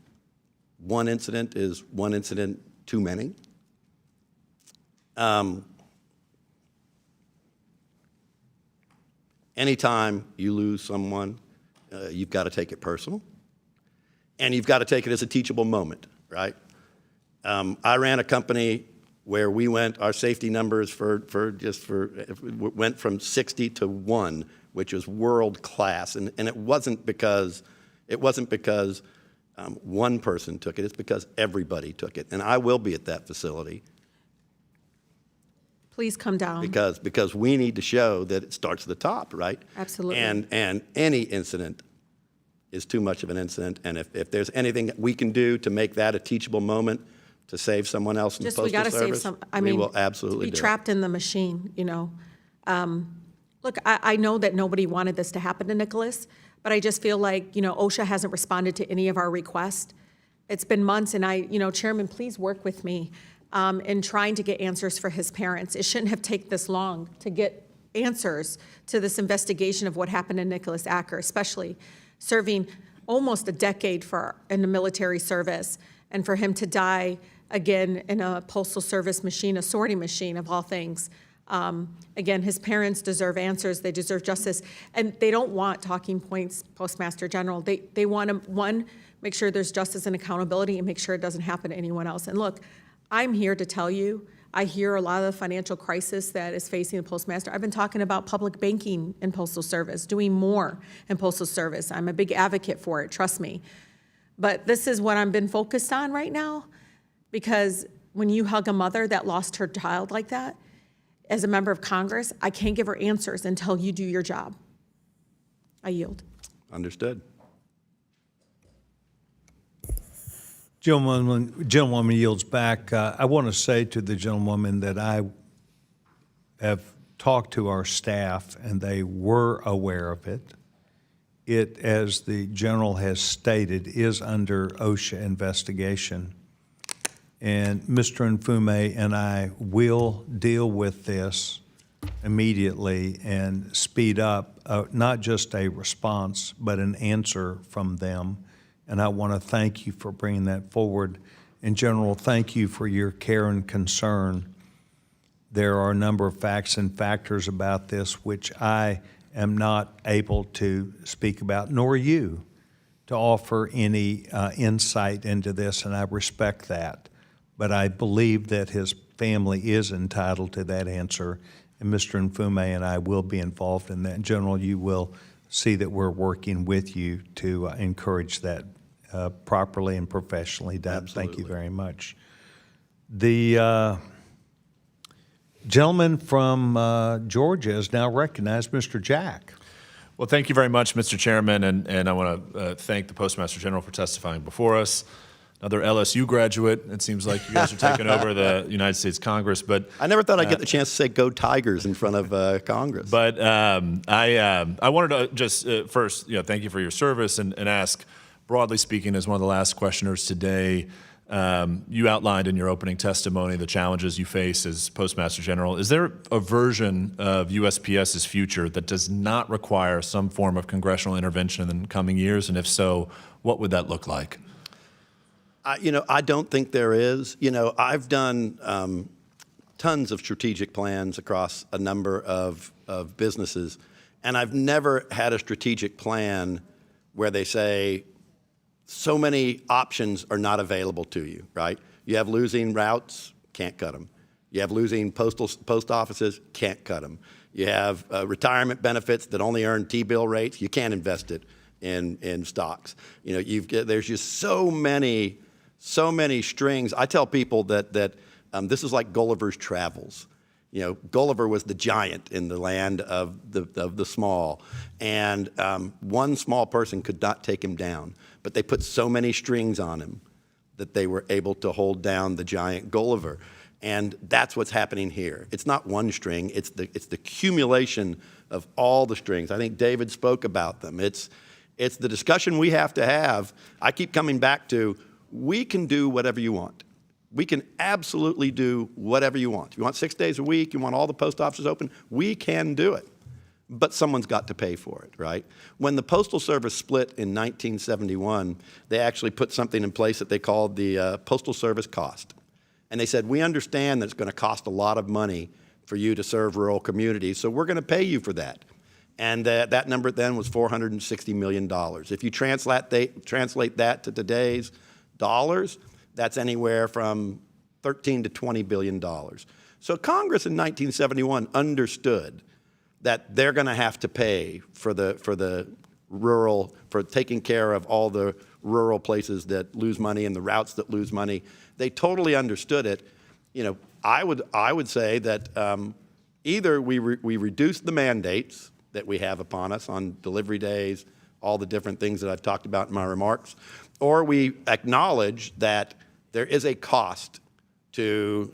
One incident is one incident too many. Anytime you lose someone, you've got to take it personal. And you've got to take it as a teachable moment, right? I ran a company where our safety numbers went from 60 to 1, which was world class. And it wasn't because one person took it, it's because everybody took it. And I will be at that facility. Please come down. Because we need to show that it starts at the top, right? Absolutely. And any incident is too much of an incident. And if there's anything that we can do to make that a teachable moment to save someone else in the Postal we got to Service, save some. we will absolutely to be do trapped in the machine. Look, I know that nobody wanted this to happen to Nicholas, but I just feel like OSHA hasn't responded to any of our requests. It's been months, and Chairman, please work with me in trying to get answers for his parents. It shouldn't have taken this long to get answers to this investigation of what happened to Nicholas Acker, especially serving almost a decade in the military service, and for him to die again in a Postal Service machine, a sorting machine of all things. Again, his parents deserve answers. They deserve justice. And they don't want talking points, Postmaster General. They want to, one, make sure there's justice and accountability and make sure it doesn't happen to anyone else. And look, I'm here to tell you, I hear a lot of the financial crisis that is facing the Postmaster. I've been talking about public banking in Postal Service, doing more in Postal Service. I'm a big advocate for it, trust me. But this is what I've been focused on right now, because when you hug a mother that lost her child like that, as a member of Congress, I can't give her answers until you do your job. I yield. Understood. Gentlewoman yields back. I want to say to the gentlewoman that I have talked to our staff, and they were aware of it. It, as the general has stated, is under OSHA investigation. And Mr. Mfume and I will deal with this immediately and speed up not just a response, but an answer from them. And I want to thank you for bringing that forward. In general, thank you for your care and concern. There are a number of facts and factors about this which I am not able to speak about, nor you, to offer any insight into this, and I respect that. But I believe that his family is entitled to that answer, and Mr. Mfume and I will be involved in that. In general, you will see that we're working with you to encourage that properly and professionally done. Absolutely. Thank you very much. The gentleman from Georgia is now recognized, Mr. Jack. Well, thank you very much, Mr. Chairman, and I want to thank the Postmaster General for testifying before us. another LSU graduate. It seems like you guys are taking over the United States Congress. But I never thought I'd get the chance to say "Go Tigers" in front of Congress. But I wanted to just first, thank you for your service and ask, broadly speaking, as one of the last questioners today, you outlined in your opening testimony the challenges you face as Postmaster General. Is there a version of USPS's future that does not require some form of congressional intervention in the coming years? And if so, what would that look like? I don't think there is. I've done tons of strategic plans across a number of businesses, and I've never had a strategic plan where they say, so many options are not available to you, right? You have losing routes, can't cut them. You have losing post offices, can't cut them. You have retirement benefits that only earn T-bill rates, you can't invest it in stocks. There's just so many strings. I tell people that this is like Gulliver's Travels. Gulliver was the giant in the land of the small, and one small person could not take him down, but they put so many strings on him that they were able to hold down the giant Gulliver. And that's what's happening here. It's not one string, it's the accumulation of all the strings. I think David spoke about them. It's the discussion we have to have. I keep coming back to, we can do whatever you want. We can absolutely do whatever you want. You want 6 days a week, you want all the post offices open, we can do it. But someone's got to pay for it, right? When the Postal Service split in 1971, they actually put something in place that they called the Postal Service cost. And they said, we understand that it's going to cost a lot of money for you to serve rural communities, so we're going to pay you for that. And that number then was $460 million. If you translate that to today's dollars, that's anywhere from $13 to $20 billion. So Congress in 1971 understood that they're going to have to pay for taking care of all the rural places that lose money and the routes that lose money. They totally understood it. I would say that either we reduce the mandates that we have upon us on delivery days, all the different things that I've talked about in my remarks, or we acknowledge that there is a cost to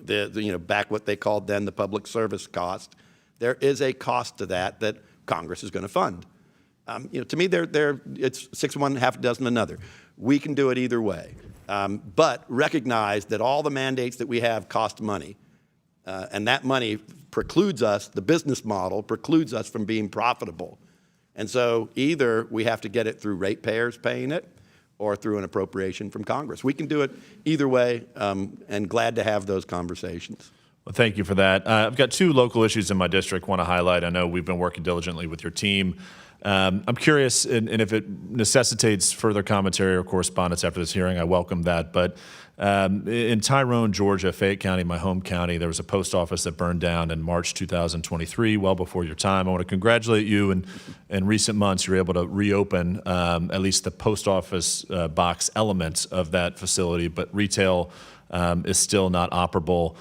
back what they called then the public service cost. There is a cost to that Congress is going to fund. To me, it's 6 of one, half a dozen another. We can do it either way, but recognize that all the mandates that we have cost money, and that money precludes us. The business model precludes us from being profitable, and so either we have to get it through ratepayers paying it, or through an appropriation from Congress. We can do it either way, and glad to have those conversations. Well, thank you for that. I've got 2 local issues in my district I want to highlight. I know we've been working diligently with your team. I'm curious, and if it necessitates further commentary or correspondence after this hearing, I welcome that. But in Tyrone, Georgia, Fayette County, my home county, there was a post office that burned down in March 2023, well before your time. I want to congratulate you. And in recent months, you were able to reopen at least the post office box element of that facility, but retail is still not operable.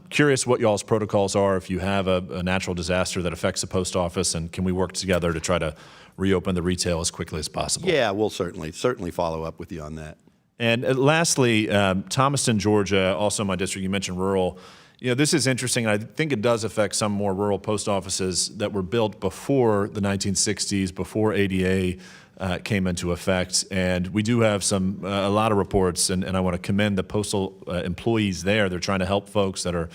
Curious what y'all's protocols are if you have a natural disaster that affects the post office, and can we work together to try to reopen the retail as quickly as possible? Yeah, we'll certainly follow up with you on that. And lastly, Thomaston, Georgia, also my district, you mentioned rural. This is interesting, and I think it does affect some more rural post offices that were built before the 1960s, before ADA came into effect. And we do have a lot of reports, and I want to commend the postal employees there. They're trying to help folks that are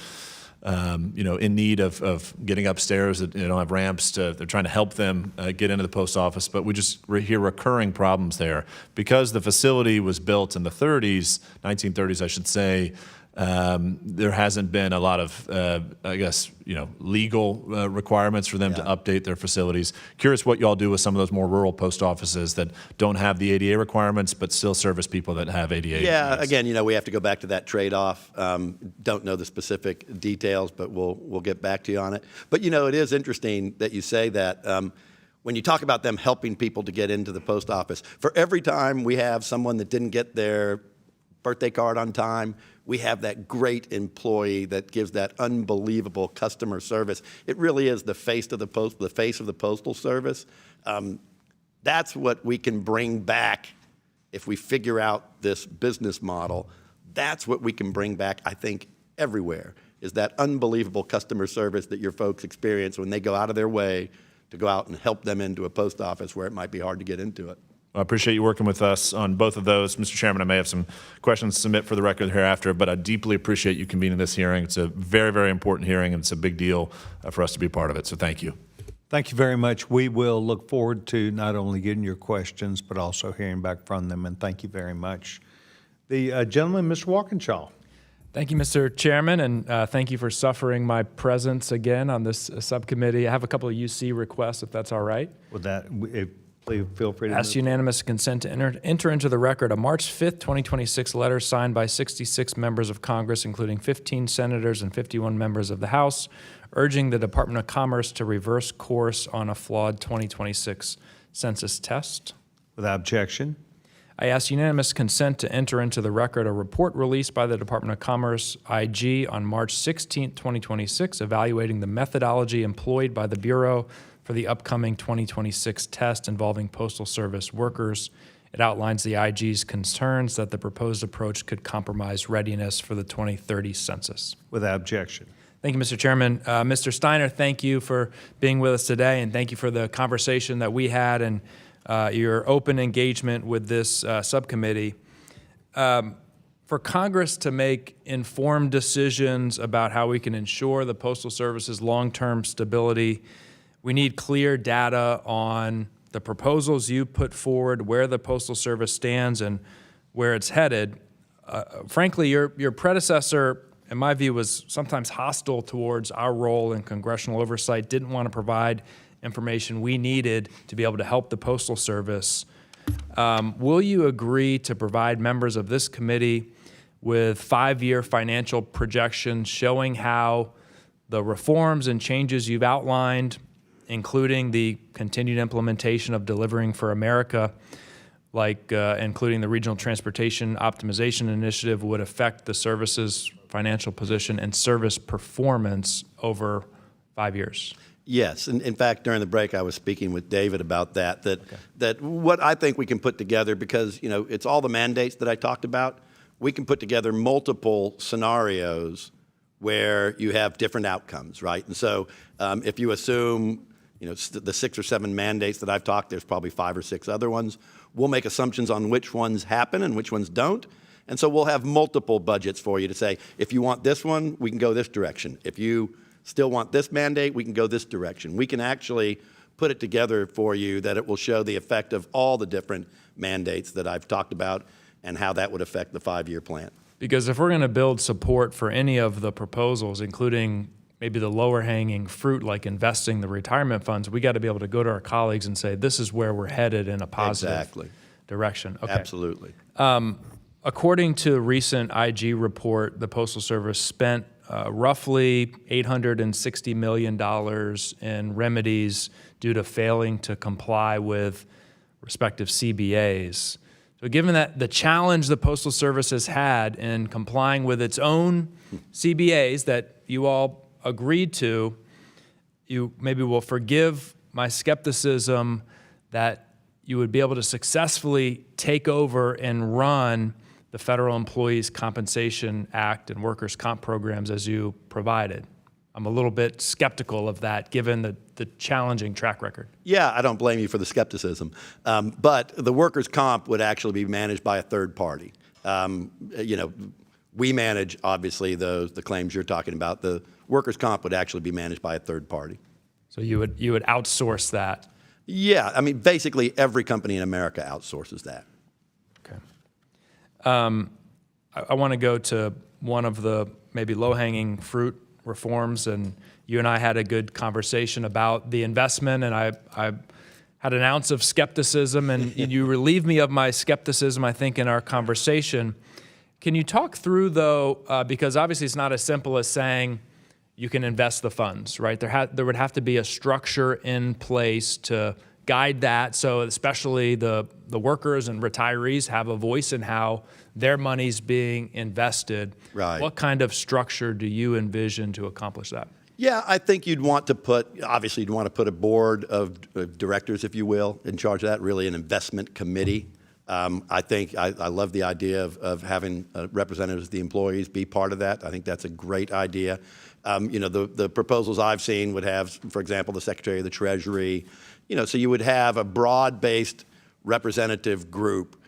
in need of getting upstairs that don't have ramps. They're trying to help them get into the post office, but we just hear recurring problems there. Because the facility was built in the 1930s, I should say, there hasn't been a lot of, legal requirements for them to update their facilities. Curious what y'all do with some of those more rural post offices that don't have the ADA requirements, but still service people that have ADA. Yeah, needs. again, we have to go back to that trade-off. Don't know the specific details, but we'll get back to you on it. But it is interesting that you say that. When you talk about them helping people to get into the post office, for every time we have someone that didn't get their birthday card on time, we have that great employee that gives that unbelievable customer service. It really is the face of the Postal Service. That's what we can bring back if we figure out this business model, that's what we can bring back, I think, everywhere, is that unbelievable customer service that your folks experience when they go out of their way to go out and help them into a post office where it might be hard to get into it. I appreciate you working with us on both of those. Mr. Chairman, I may have some questions to submit for the record hereafter, but I deeply appreciate you convening this hearing. It's a very, very important hearing, and it's a big deal for us to be part of it, so thank you. Thank you very much. We will look forward to not only getting your questions, but also hearing back from them, and thank you very much. The gentleman, Mr. Walkinshaw. Thank you, Mr. Chairman, and thank you for suffering my presence again on this subcommittee. I have a couple of UC requests, if that's all right. With that, please feel free to Ask unanimous consent to enter into the record a March 5th, 2026 letter signed by 66 members of Congress, including 15 senators and 51 members of the House, urging the Department of Commerce to reverse course on a flawed 2026 census test. Without objection. I ask unanimous consent to enter into the record a report released by the Department of Commerce, IG, on March 16, 2026, evaluating the methodology employed by the Bureau for the upcoming 2026 test involving Postal Service workers. It outlines the IG's concerns that the proposed approach could compromise readiness for the 2030 census. Without objection. Thank you, Mr. Chairman. Mr. Steiner, thank you for being with us today, and thank you for the conversation that we had and your open engagement with this subcommittee. For Congress to make informed decisions about how we can ensure the Postal Service's long-term stability, we need clear data on the proposals you put forward, where the Postal Service stands, and where it's headed. Frankly, your predecessor, in my view, was sometimes hostile towards our role in congressional oversight, didn't want to provide information we needed to be able to help the Postal Service. Will you agree to provide members of this committee with 5-year financial projections showing how the reforms and changes you've outlined, including the continued implementation of Delivering for America, like including the Regional Transportation Optimization Initiative, would affect the service's financial position and service performance over 5 years? Yes, and in fact, during the break, I was speaking with David about that what I think we can put together, because it's all the mandates that I talked about. We can put together multiple scenarios where you have different outcomes, right? And so if you assume the 6 or 7 mandates that I've talked, there's probably 5 or 6 other ones. We'll make assumptions on which ones happen and which ones don't. And so we'll have multiple budgets for you to say, if you want this one, we can go this direction. If you still want this mandate, we can go this direction. We can actually put it together for you that it will show the effect of all the different mandates that I've talked about and how that would affect the 5-year plan. Because if we're going to build support for any of the proposals, including maybe the lower hanging fruit like investing the retirement funds, we got to be able to go to our colleagues and say, this is where we're headed in a positive direction. Okay. Absolutely. According to a recent IG report, the Postal Service spent roughly $860 million in remedies due to failing to comply with respective CBAs. So given that the challenge the Postal Service has had in complying with its own CBAs that you all agreed to, you maybe will forgive my skepticism that you would be able to successfully take over and run the Federal Employees Compensation Act and workers' comp programs as you provided. I'm a little bit skeptical of that, given the challenging track record. Yeah, I don't blame you for the skepticism. But the workers' comp would actually be managed by a third party. We manage, obviously, the claims you're talking about. The workers' comp would actually be managed by a third party. So you would outsource that? Yeah, I mean, basically every company in America outsources that. Okay. I want to go to one of the maybe low-hanging fruit reforms, and you and I had a good conversation about the investment, and I had an ounce of skepticism, and you relieved me of my skepticism, I think, in our conversation. Can you talk through, though, because obviously it's not as simple as saying you can invest the funds, right? There would have to be a structure in place to guide that, so especially the workers and retirees have a voice in how their money's being invested. Right. What kind of structure do you envision to accomplish that? Yeah, I think you'd want to put a board of directors, if you will, in charge of that, really an investment committee I think I love the idea of having representatives of the employees be part of that. I think that's a great idea. The proposals I've seen would have, for example, the Secretary of the Treasury. So you would have a broad-based representative group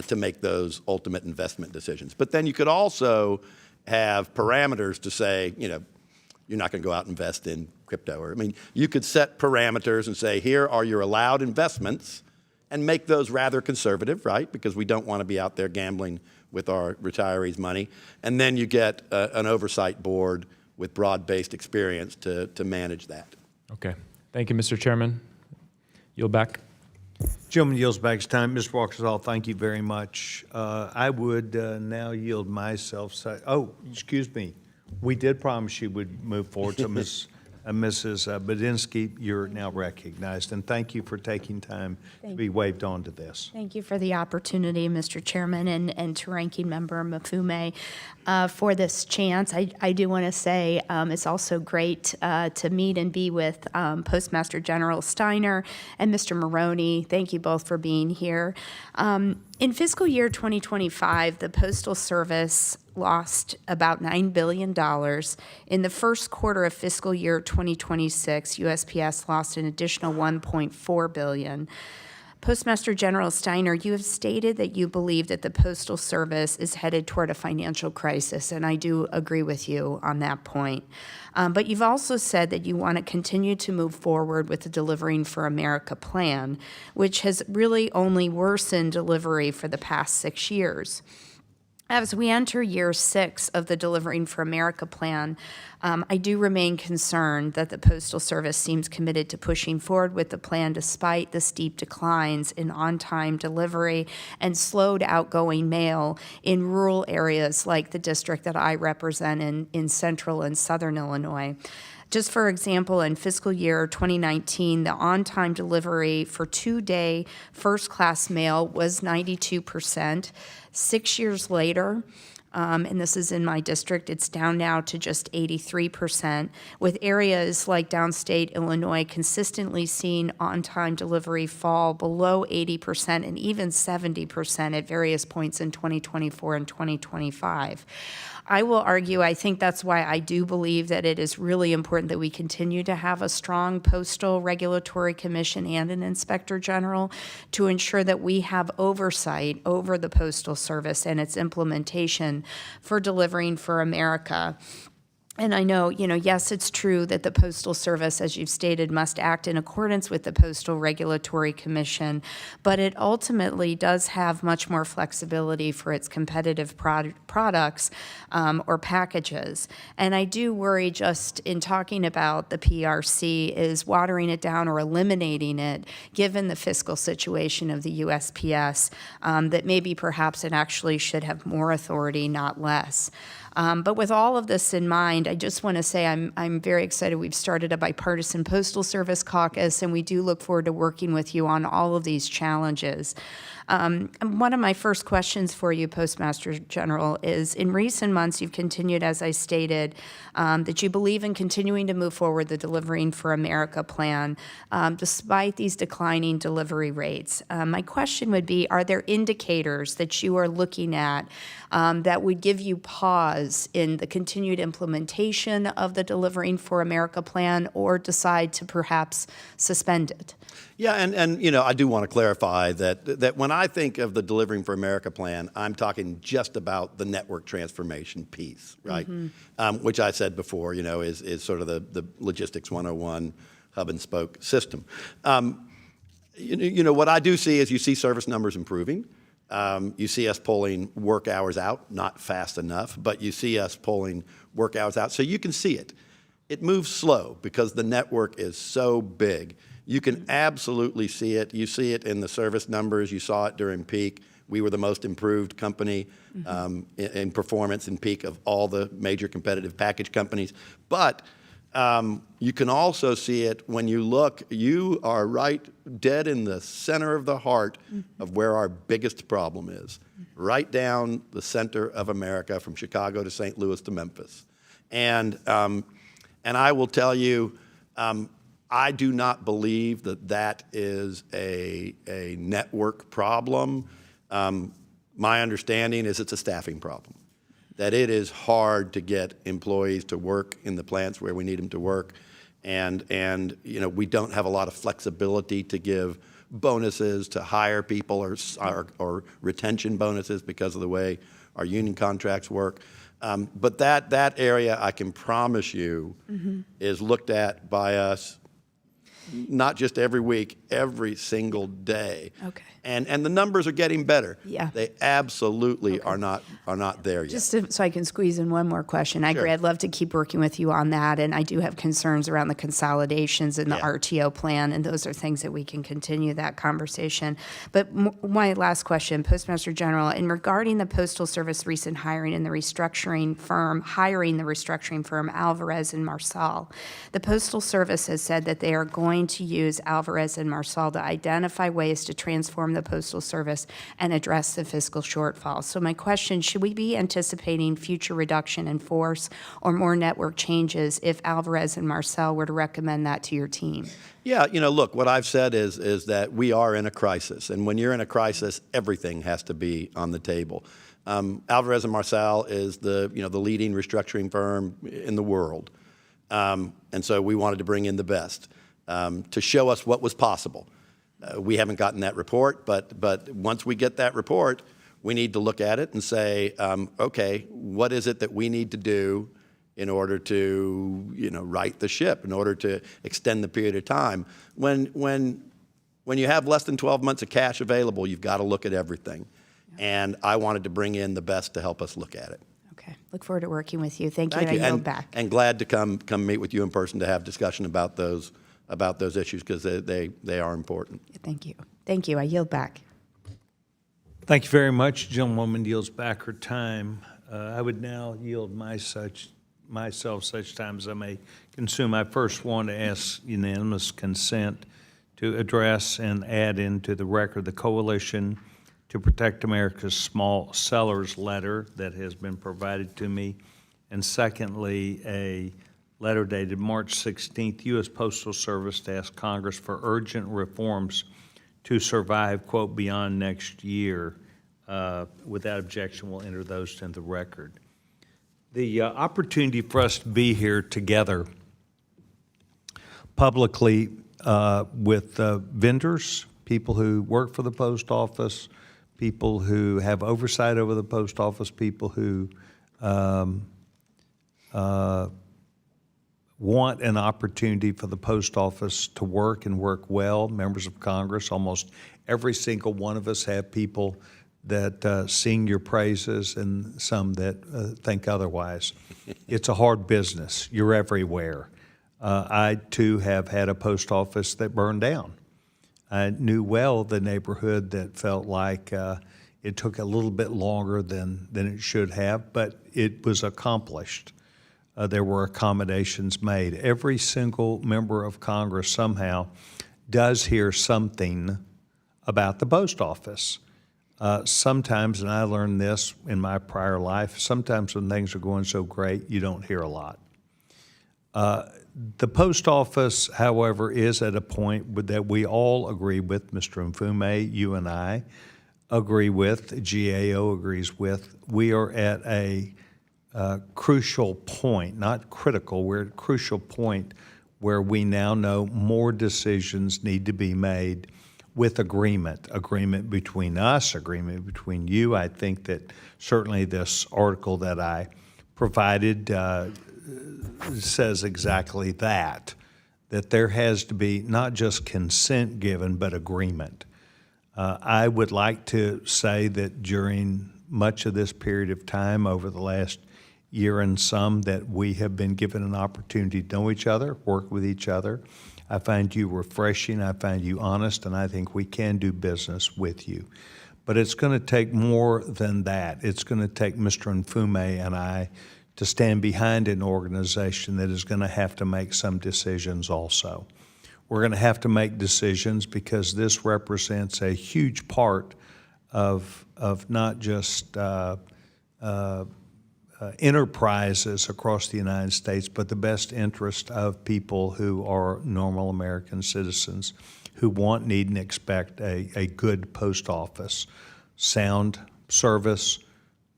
to make those ultimate investment decisions. But then you could also have parameters to say, you're not going to go out and invest in crypto. Or, you could set parameters and say, here are your allowed investments, and make those rather conservative, right? Because we don't want to be out there gambling with our retirees' money. And then you get an oversight board with broad-based experience to manage that. Okay. Thank you, Mr. Chairman. Yield back. Gentleman yields back his time. Mr. Walkersall, thank you very much. I would now yield myself. Excuse me. We did promise you would move forward. So Mrs. Badinsky, you're now recognized. And thank you for taking time to be waived onto this. Thank you for the opportunity, Mr. Chairman, and to Ranking Member Maffume for this chance. I do want to say it's also great to meet and be with Postmaster General Steiner and Mr. Maroney. Thank you both for being here. In fiscal year 2025, the Postal Service lost about $9 billion. In the first quarter of fiscal year 2026, USPS lost an additional $1.4 billion. Postmaster General Steiner, you have stated that you believe that the Postal Service is headed toward a financial crisis, and I do agree with you on that point. But you've also said that you want to continue to move forward with the Delivering for America plan, which has really only worsened delivery for the past 6 years. As we enter year 6 of the Delivering for America plan, I do remain concerned that the Postal Service seems committed to pushing forward with the plan despite the steep declines in on-time delivery and slowed outgoing mail in rural areas like the district that I represent in central and southern Illinois. Just for example, in fiscal year 2019, the on-time delivery for 2-day first-class mail was 92%. 6 years later, and this is in my district, it's down now to just 83%, with areas like downstate Illinois consistently seeing on-time delivery fall below 80% and even 70% at various points in 2024 and 2025. I will argue, I think that's why I do believe that it is really important that we continue to have a strong Postal Regulatory Commission and an Inspector General to ensure that we have oversight over the Postal Service and its implementation for Delivering for America. And I know, yes, it's true that the Postal Service, as you've stated, must act in accordance with the Postal Regulatory Commission, but it ultimately does have much more flexibility for its competitive products or packages. And I do worry, just in talking about the PRC, is watering it down or eliminating it, given the fiscal situation of the USPS, that maybe perhaps it actually should have more authority, not less. But with all of this in mind, I just want to say I'm very excited. We've started a bipartisan Postal Service caucus, and we do look forward to working with you on all of these challenges. One of my first questions for you, Postmaster General, is in recent months you've continued, as I stated, that you believe in continuing to move forward the Delivering for America plan, despite these declining delivery rates. My question would be, are there indicators that you are looking at that would give you pause in the continued implementation of the Delivering for America plan, or decide to perhaps suspend it? Yeah, and I do want to clarify that when I think of the Delivering for America plan, I'm talking just about the network transformation piece, right? Mm-hmm. Which I said before, is sort of the Logistics 101 hub and spoke system. What I do see is you see service numbers improving. You see us pulling work hours out, not fast enough, but you see us pulling work hours out. So you can see it. It moves slow because the network is so big. You can absolutely see it. You see it in the service numbers. You saw it during peak. We were the most improved company in performance in peak of all the major competitive package companies. But you can also see it when you look. You are right dead in the center of the heart of where our biggest problem is, right down the center of America from Chicago to St. Louis to Memphis. And I will tell you, I do not believe that is a network problem. My understanding is it's a staffing problem, that it is hard to get employees to work in the plants where we need them to work. And we don't have a lot of flexibility to give bonuses to hire people or retention bonuses because of the way our union contracts work. But that area, I can promise you, is looked at by us not just every week, every single day. Okay. And the numbers are getting better. Yeah. They absolutely are not there yet. So I can squeeze in one more question. I agree. I'd love to keep working with you on that, and I do have concerns around the consolidations in the RTO plan, and those are things that we can continue that conversation. But my last question, Postmaster General, in regarding the Postal Service recent hiring the restructuring firm Alvarez and Marsal, the Postal Service has said that they are going to use Alvarez and Marsal to identify ways to transform the Postal Service and address the fiscal shortfall. So my question, should we be anticipating future reduction in force or more network changes if Alvarez and Marsal were to recommend that to your team? Yeah, look, what I've said is that we are in a crisis. And when you're in a crisis, everything has to be on the table. Alvarez and Marsal is the leading restructuring firm in the world. And so we wanted to bring in the best to show us what was possible. We haven't gotten that report, but once we get that report, we need to look at it and say, okay, what is it that we need to do in order to, right the ship, in order to extend the period of time? When you have less than 12 months of cash available, you've got to look at everything. And I wanted to bring in the best to help us look at it. Okay. Look forward to working with you. Thank you. And I yield back. And glad to come meet with you in person to have discussion about those issues, because they are important. Thank you. Thank you. I yield back. Thank you very much. Gentlewoman yields back her time. I would now yield myself such time as I may consume. I first want to ask unanimous consent to address and add into the record the Coalition to Protect America's Small Sellers letter that has been provided to me. And secondly, a letter dated March 16th, U.S. Postal Service to ask Congress for urgent reforms to survive, quote, beyond next year. Without objection, we'll enter those into the record. The opportunity for us to be here together publicly with vendors, people who work for the post office, people who have oversight over the post office, people who want an opportunity for the post office to work and work well, members of Congress. Almost every single one of us have people that sing your praises and some that think otherwise. It's a hard business. You're everywhere. I, too, have had a post office that burned down. I knew well the neighborhood that felt like it took a little bit longer than it should have, but it was accomplished. There were accommodations made. Every single member of Congress somehow does hear something about the post office. Sometimes, and I learned this in my prior life, sometimes when things are going so great, you don't hear a lot. The post office, however, is at a point that we all agree with. Mr. Mfume, you and I agree with, GAO agrees with. We are at a crucial point, not critical, we're at a crucial point where we now know more decisions need to be made with agreement between us, agreement between you. I think that certainly this article that I provided says exactly that there has to be not just consent given, but agreement. I would like to say that during much of this period of time over the last year and some, that we have been given an opportunity to know each other, work with each other. I find you refreshing, I find you honest, and I think we can do business with you. But it's going to take more than that. It's going to take Mr. Mfume and I to stand behind an organization that is going to have to make some decisions also. We're going to have to make decisions because this represents a huge part of not just enterprises across the United States, but the best interest of people who are normal American citizens who want, need, and expect a good post office, sound service,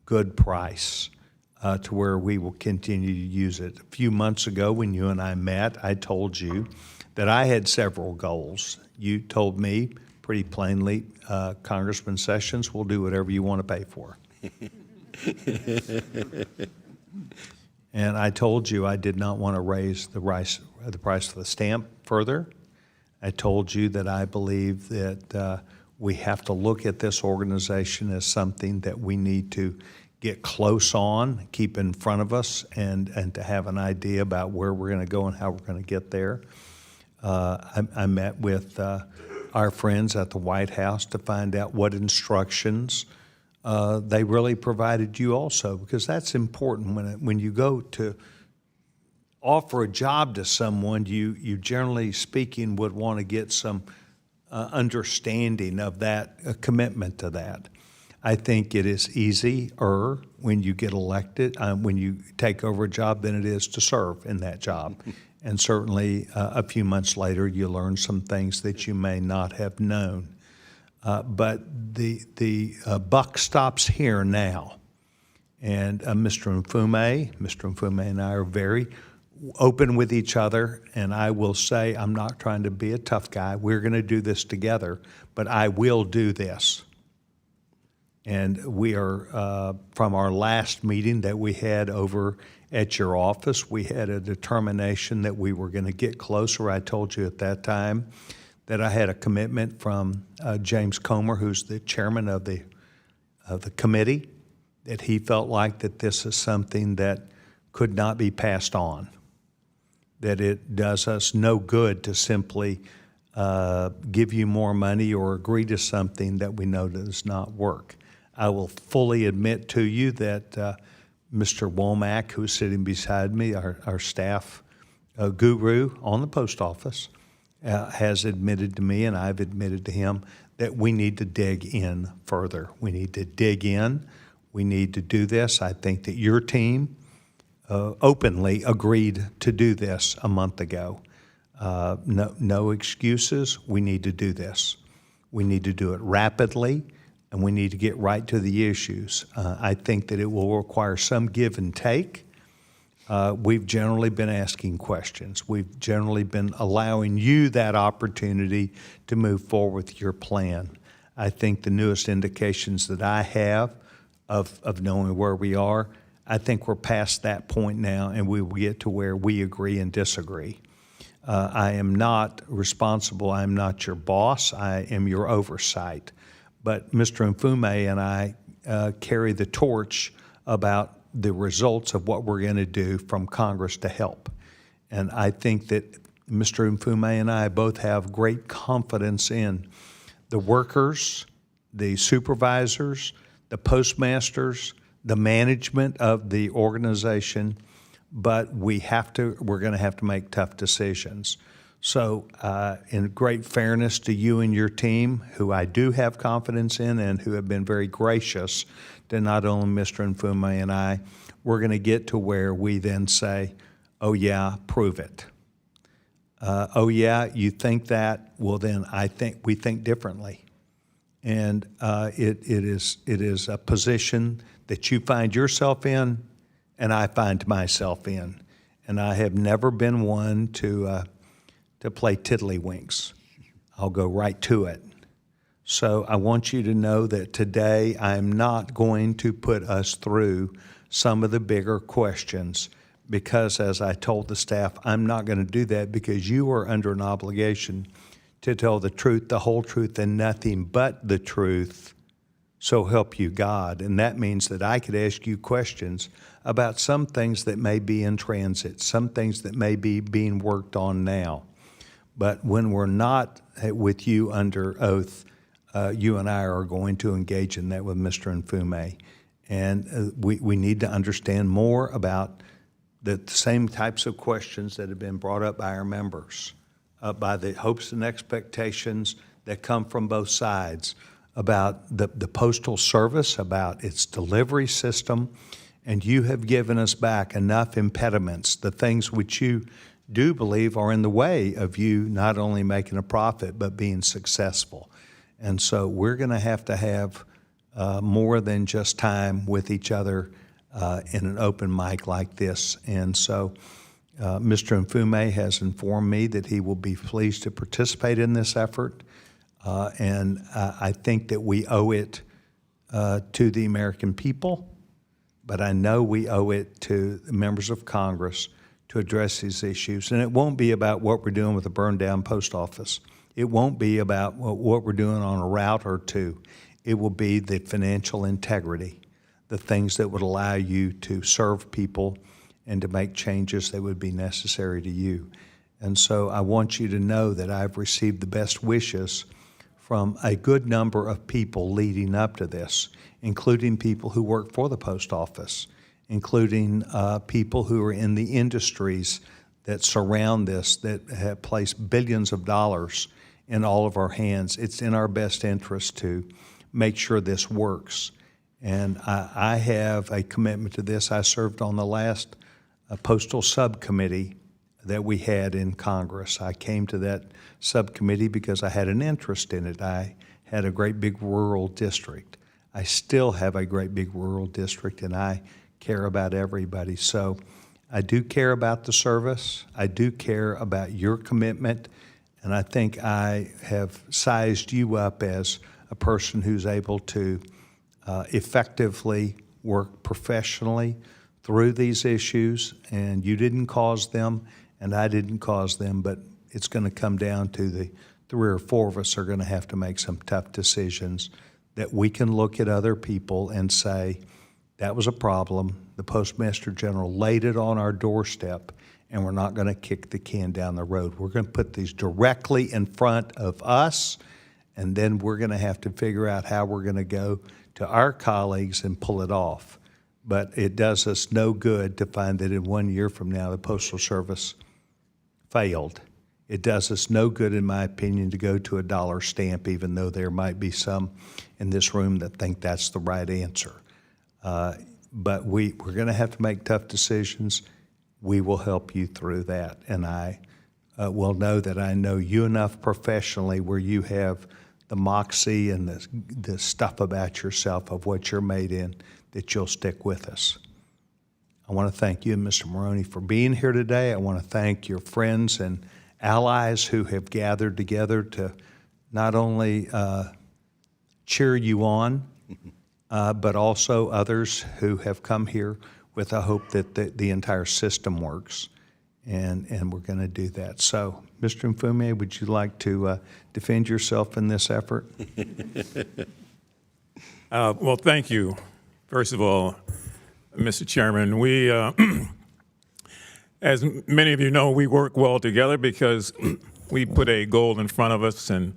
good price, to where we will continue to use it. A few months ago, when you and I met, I told you that I had several goals. You told me pretty plainly, Congressman Sessions will do whatever you want to pay for. And I told you I did not want to raise the price of the stamp further. I told you that I believe that we have to look at this organization as something that we need to get close on, keep in front of us, and to have an idea about where we're going to go and how we're going to get there. I met with our friends at the White House to find out what instructions they really provided you also, because that's important. When you go to offer a job to someone, you generally speaking would want to get some understanding of that, commitment to that. I think it is easier when you get elected, when you take over a job, than it is to serve in that job. And certainly a few months later, you learn some things that you may not have known. But the buck stops here now. And Mr. Mfume and I are very open with each other, and I will say, I'm not trying to be a tough guy. We're going to do this together, but I will do this. And we are, from our last meeting that we had over at your office, we had a determination that we were going to get closer. I told you at that time that I had a commitment from James Comer, who's the chairman of the committee, that he felt like that this is something that could not be passed on, that it does us no good to simply give you more money or agree to something that we know does not work. I will fully admit to you that Mr. Womack, who's sitting beside me, our staff guru on the post office, has admitted to me, and I've admitted to him, that we need to dig in further. We need to dig in. We need to do this. I think that your team openly agreed to do this a month ago. No excuses. We need to do this. We need to do it rapidly, and we need to get right to the issues. I think that it will require some give and take. We've generally been asking questions. We've generally been allowing you that opportunity to move forward with your plan. I think the newest indications that I have of knowing where we are, I think we're past that point now, and we will get to where we agree and disagree. I am not responsible. I am not your boss. I am your oversight. But Mr. Mfume and I carry the torch about the results of what we're going to do from Congress to help. And I think that Mr. Mfume and I both have great confidence in the workers, the supervisors, the postmasters, the management of the organization, but we're going to have to make tough decisions. So in great fairness to you and your team, who I do have confidence in and who have been very gracious to not only Mr. Mfume and I, we're going to get to where we then say, oh yeah, prove it. Oh yeah, you think that? Well then we think differently. And it is a position that you find yourself in and I find myself in. And I have never been one to play tiddlywinks. I'll go right to it. So I want you to know that today I'm not going to put us through some of the bigger questions because, as I told the staff, I'm not going to do that because you are under an obligation to tell the truth, the whole truth, and nothing but the truth, so help you God. And that means that I could ask you questions about some things that may be in transit, some things that may be being worked on now. But when we're not with you under oath, you and I are going to engage in that with Mr. Mfume. And we need to understand more about the same types of questions that have been brought up by our members, by the hopes and expectations that come from both sides, about the Postal Service, about its delivery system, and you have given us back enough impediments, the things which you do believe are in the way of you not only making a profit, but being successful. And so we're going to have more than just time with each other in an open mic like this. And so Mr. Mfume has informed me that he will be pleased to participate in this effort. And I think that we owe it to the American people, but I know we owe it to the members of Congress to address these issues. And it won't be about what we're doing with the burned down post office. It won't be about what we're doing on a route or two. It will be the financial integrity, the things that would allow you to serve people and to make changes that would be necessary to you. And so I want you to know that I've received the best wishes from a good number of people leading up to this, including people who work for the post office, including people who are in the industries that surround this, that have placed billions of dollars in all of our hands. It's in our best interest to make sure this works. And I have a commitment to this. I served on the last postal subcommittee that we had in Congress. I came to that subcommittee because I had an interest in it. I had a great big rural district. I still have a great big rural district, and I care about everybody. So I do care about the service. I do care about your commitment, and I think I have sized you up as a person who's able to effectively work professionally through these issues, and you didn't cause them, and I didn't cause them, but it's going to come down to the 3 or 4 of us are going to have to make some tough decisions that we can look at other people and say, that was a problem. The Postmaster General laid it on our doorstep, and we're not going to kick the can down the road. We're going to put these directly in front of us, and then we're going to have to figure out how we're going to go to our colleagues and pull it off. But it does us no good to find that in 1 year from now, the Postal Service failed. It does us no good, in my opinion, to go to a dollar stamp, even though there might be some in this room that think that's the right answer. But we're going to have to make tough decisions. We will help you through that. And I will know that I know you enough professionally where you have the moxie and the stuff about yourself of what you're made in, that you'll stick with us. I want to thank you and Mr. Maroney for being here today. I want to thank your friends and allies who have gathered together to not only cheer you on, but also others who have come here with a hope that the entire system works, and we're going to do that. So, Mr. Mfume, would you like to defend yourself in this effort? Well, thank you. First of all, Mr. Chairman, we, as many of you know, we work well together because we put a goal in front of us and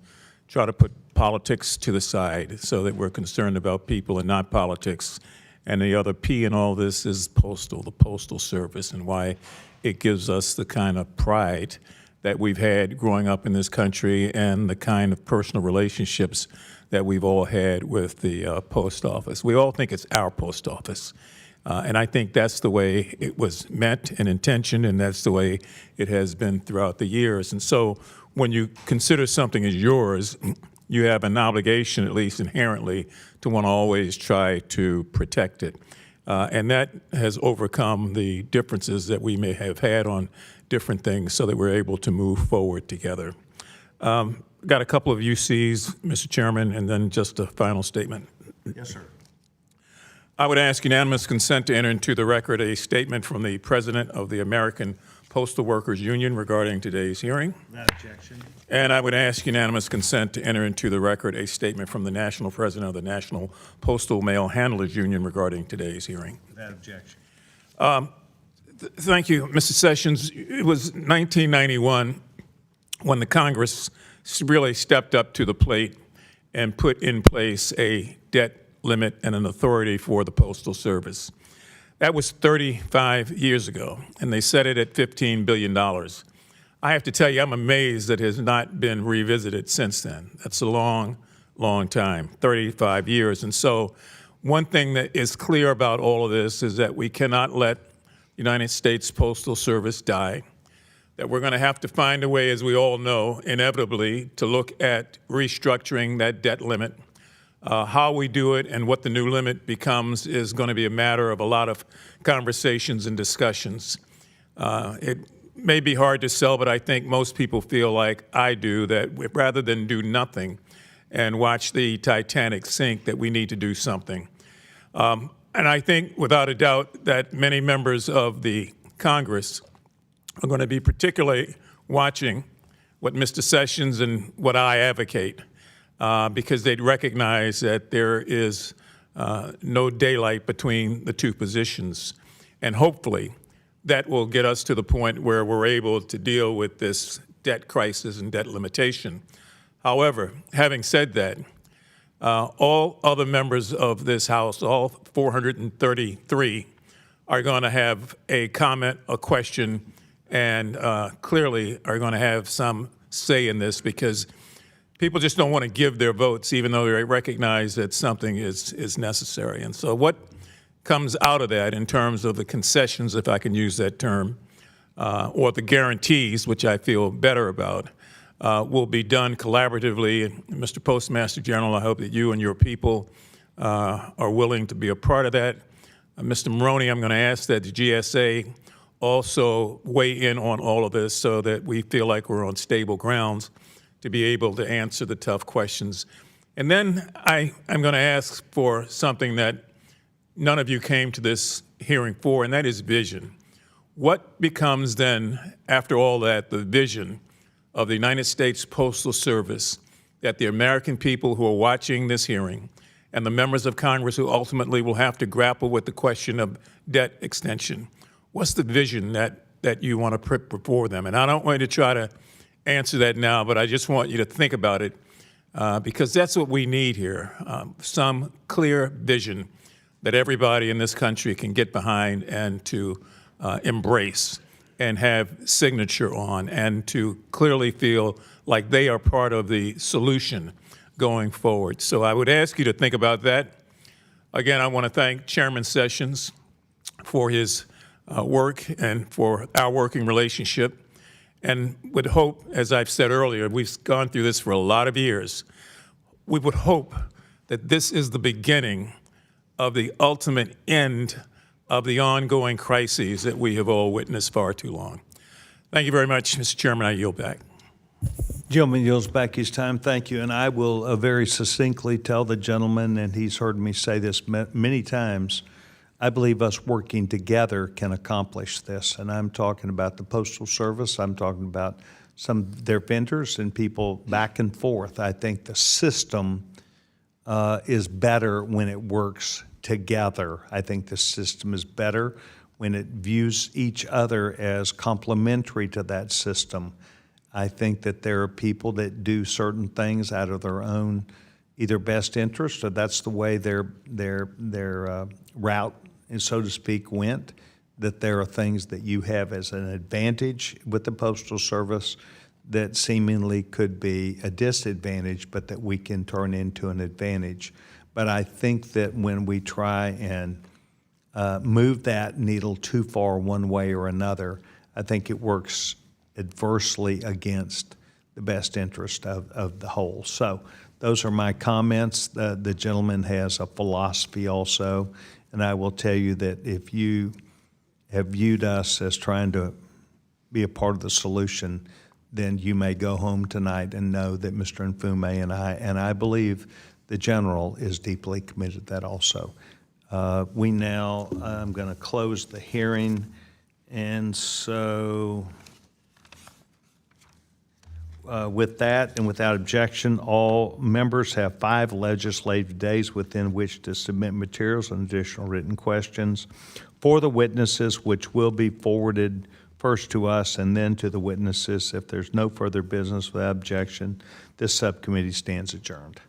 try to put politics to the side so that we're concerned about people and not politics. And the other P in all this is Postal, the Postal Service, and why it gives us the kind of pride that we've had growing up in this country and the kind of personal relationships that we've all had with the post office. We all think it's our post office. And I think that's the way it was meant and intentioned, and that's the way it has been throughout the years. And so when you consider something as yours, you have an obligation, at least inherently, to want to always try to protect it. And that has overcome the differences that we may have had on different things so that we're able to move forward together. Got a couple of UCs, Mr. Chairman, and then just a final statement. Yes, sir. I would ask unanimous consent to enter into the record a statement from the President of the American Postal Workers Union regarding today's hearing. Without objection. And I would ask unanimous consent to enter into the record a statement from the National President of the National Postal Mail Handlers Union regarding today's hearing. Without objection. Thank you, Mr. Sessions. It was 1991 when the Congress really stepped up to the plate and put in place a debt limit and an authority for the Postal Service. That was 35 years ago, and they set it at $15 billion. I have to tell you, I'm amazed that it has not been revisited since then. That's a long, long time, 35 years. And so one thing that is clear about all of this is that we cannot let United States Postal Service die, that we're going to have to find a way, as we all know, inevitably, to look at restructuring that debt limit, How we do it and what the new limit becomes is going to be a matter of a lot of conversations and discussions. It may be hard to sell, but I think most people feel like I do, that rather than do nothing and watch the Titanic sink, that we need to do something. And I think, without a doubt, that many members of the Congress are going to be particularly watching what Mr. Sessions and what I advocate, because they'd recognize that there is no daylight between the two positions. And hopefully, that will get us to the point where we're able to deal with this debt crisis and debt limitation. However, having said that, all other members of this House, all 433, are going to have a comment, a question, and clearly are going to have some say in this, because people just don't want to give their votes, even though they recognize that something is necessary. And so what comes out of that in terms of the concessions, if I can use that term, or the guarantees, which I feel better about, will be done collaboratively. Mr. Postmaster General, I hope that you and your people are willing to be a part of that. Mr. Maroney, I'm going to ask that the GSA also weigh in on all of this so that we feel like we're on stable grounds to be able to answer the tough questions. And then I'm going to ask for something that none of you came to this hearing for, and that is vision. What becomes then, after all that, the vision of the United States Postal Service that the American people who are watching this hearing and the members of Congress who ultimately will have to grapple with the question of debt extension, what's the vision that you want to put before them? And I don't want you to try to answer that now, but I just want you to think about it, because that's what we need here, some clear vision that everybody in this country can get behind and to embrace and have signature on, and to clearly feel like they are part of the solution going forward. So I would ask you to think about that. Again, I want to thank Chairman Sessions for his work and for our working relationship, and would hope, as I've said earlier, we've gone through this for a lot of years. We would hope that this is the beginning of the ultimate end of the ongoing crises that we have all witnessed far too long. Thank you very much, Mr. Chairman. I yield back. Gentleman yields back his time. Thank you. And I will very succinctly tell the gentleman, and he's heard me say this many times, I believe us working together can accomplish this. And I'm talking about the Postal Service. I'm talking about some of their vendors and people back and forth. I think the system is better when it works together. I think the system is better when it views each other as complementary to that system. I think that there are people that do certain things out of their own either best interest, or that's the way their route, so to speak, went, that there are things that you have as an advantage with the Postal Service that seemingly could be a disadvantage, but that we can turn into an advantage. But I think that when we try and move that needle too far one way or another, I think it works adversely against the best interest of the whole. So those are my comments. The gentleman has a philosophy also, and I will tell you that if you have viewed us as trying to be a part of the solution, then you may go home tonight and know that Mr. Mfume and I believe the General is deeply committed to that also. I'm going to close the hearing, and so with that and without objection, all members have 5 legislative days within which to submit materials and additional written questions for the witnesses, which will be forwarded first to us and then to the witnesses. If there's no further business without objection, this subcommittee stands adjourned.